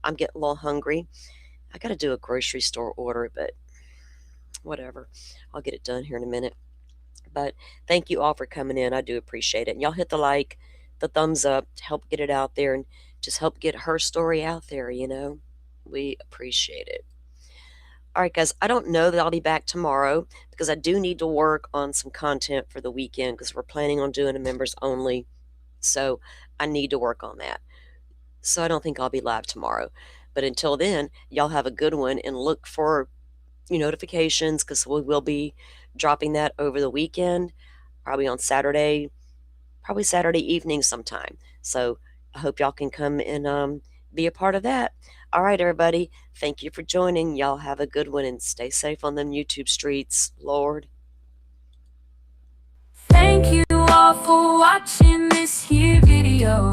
Speaker 1: I'm getting a little hungry. I got to do a grocery store order, but whatever. I'll get it done here in a minute. But thank you all for coming in. I do appreciate it. And y'all hit the like, the thumbs up to help get it out there and just help get her story out there, We appreciate it. All right, guys, I don't know that I'll be back tomorrow because I do need to work on some content for the weekend because we're planning on doing a members only. So I need to work on that. So I don't think I'll be live tomorrow. But until then, y'all have a good one and look for your notifications because we will be dropping that over the weekend, probably on Saturday, probably Saturday evening sometime. So I hope y'all can come and be a part of that. All right, everybody. Thank you for joining. Y'all have a good one and stay safe on them YouTube streets, Lord.
Speaker 8: Thank you all for watching this here video.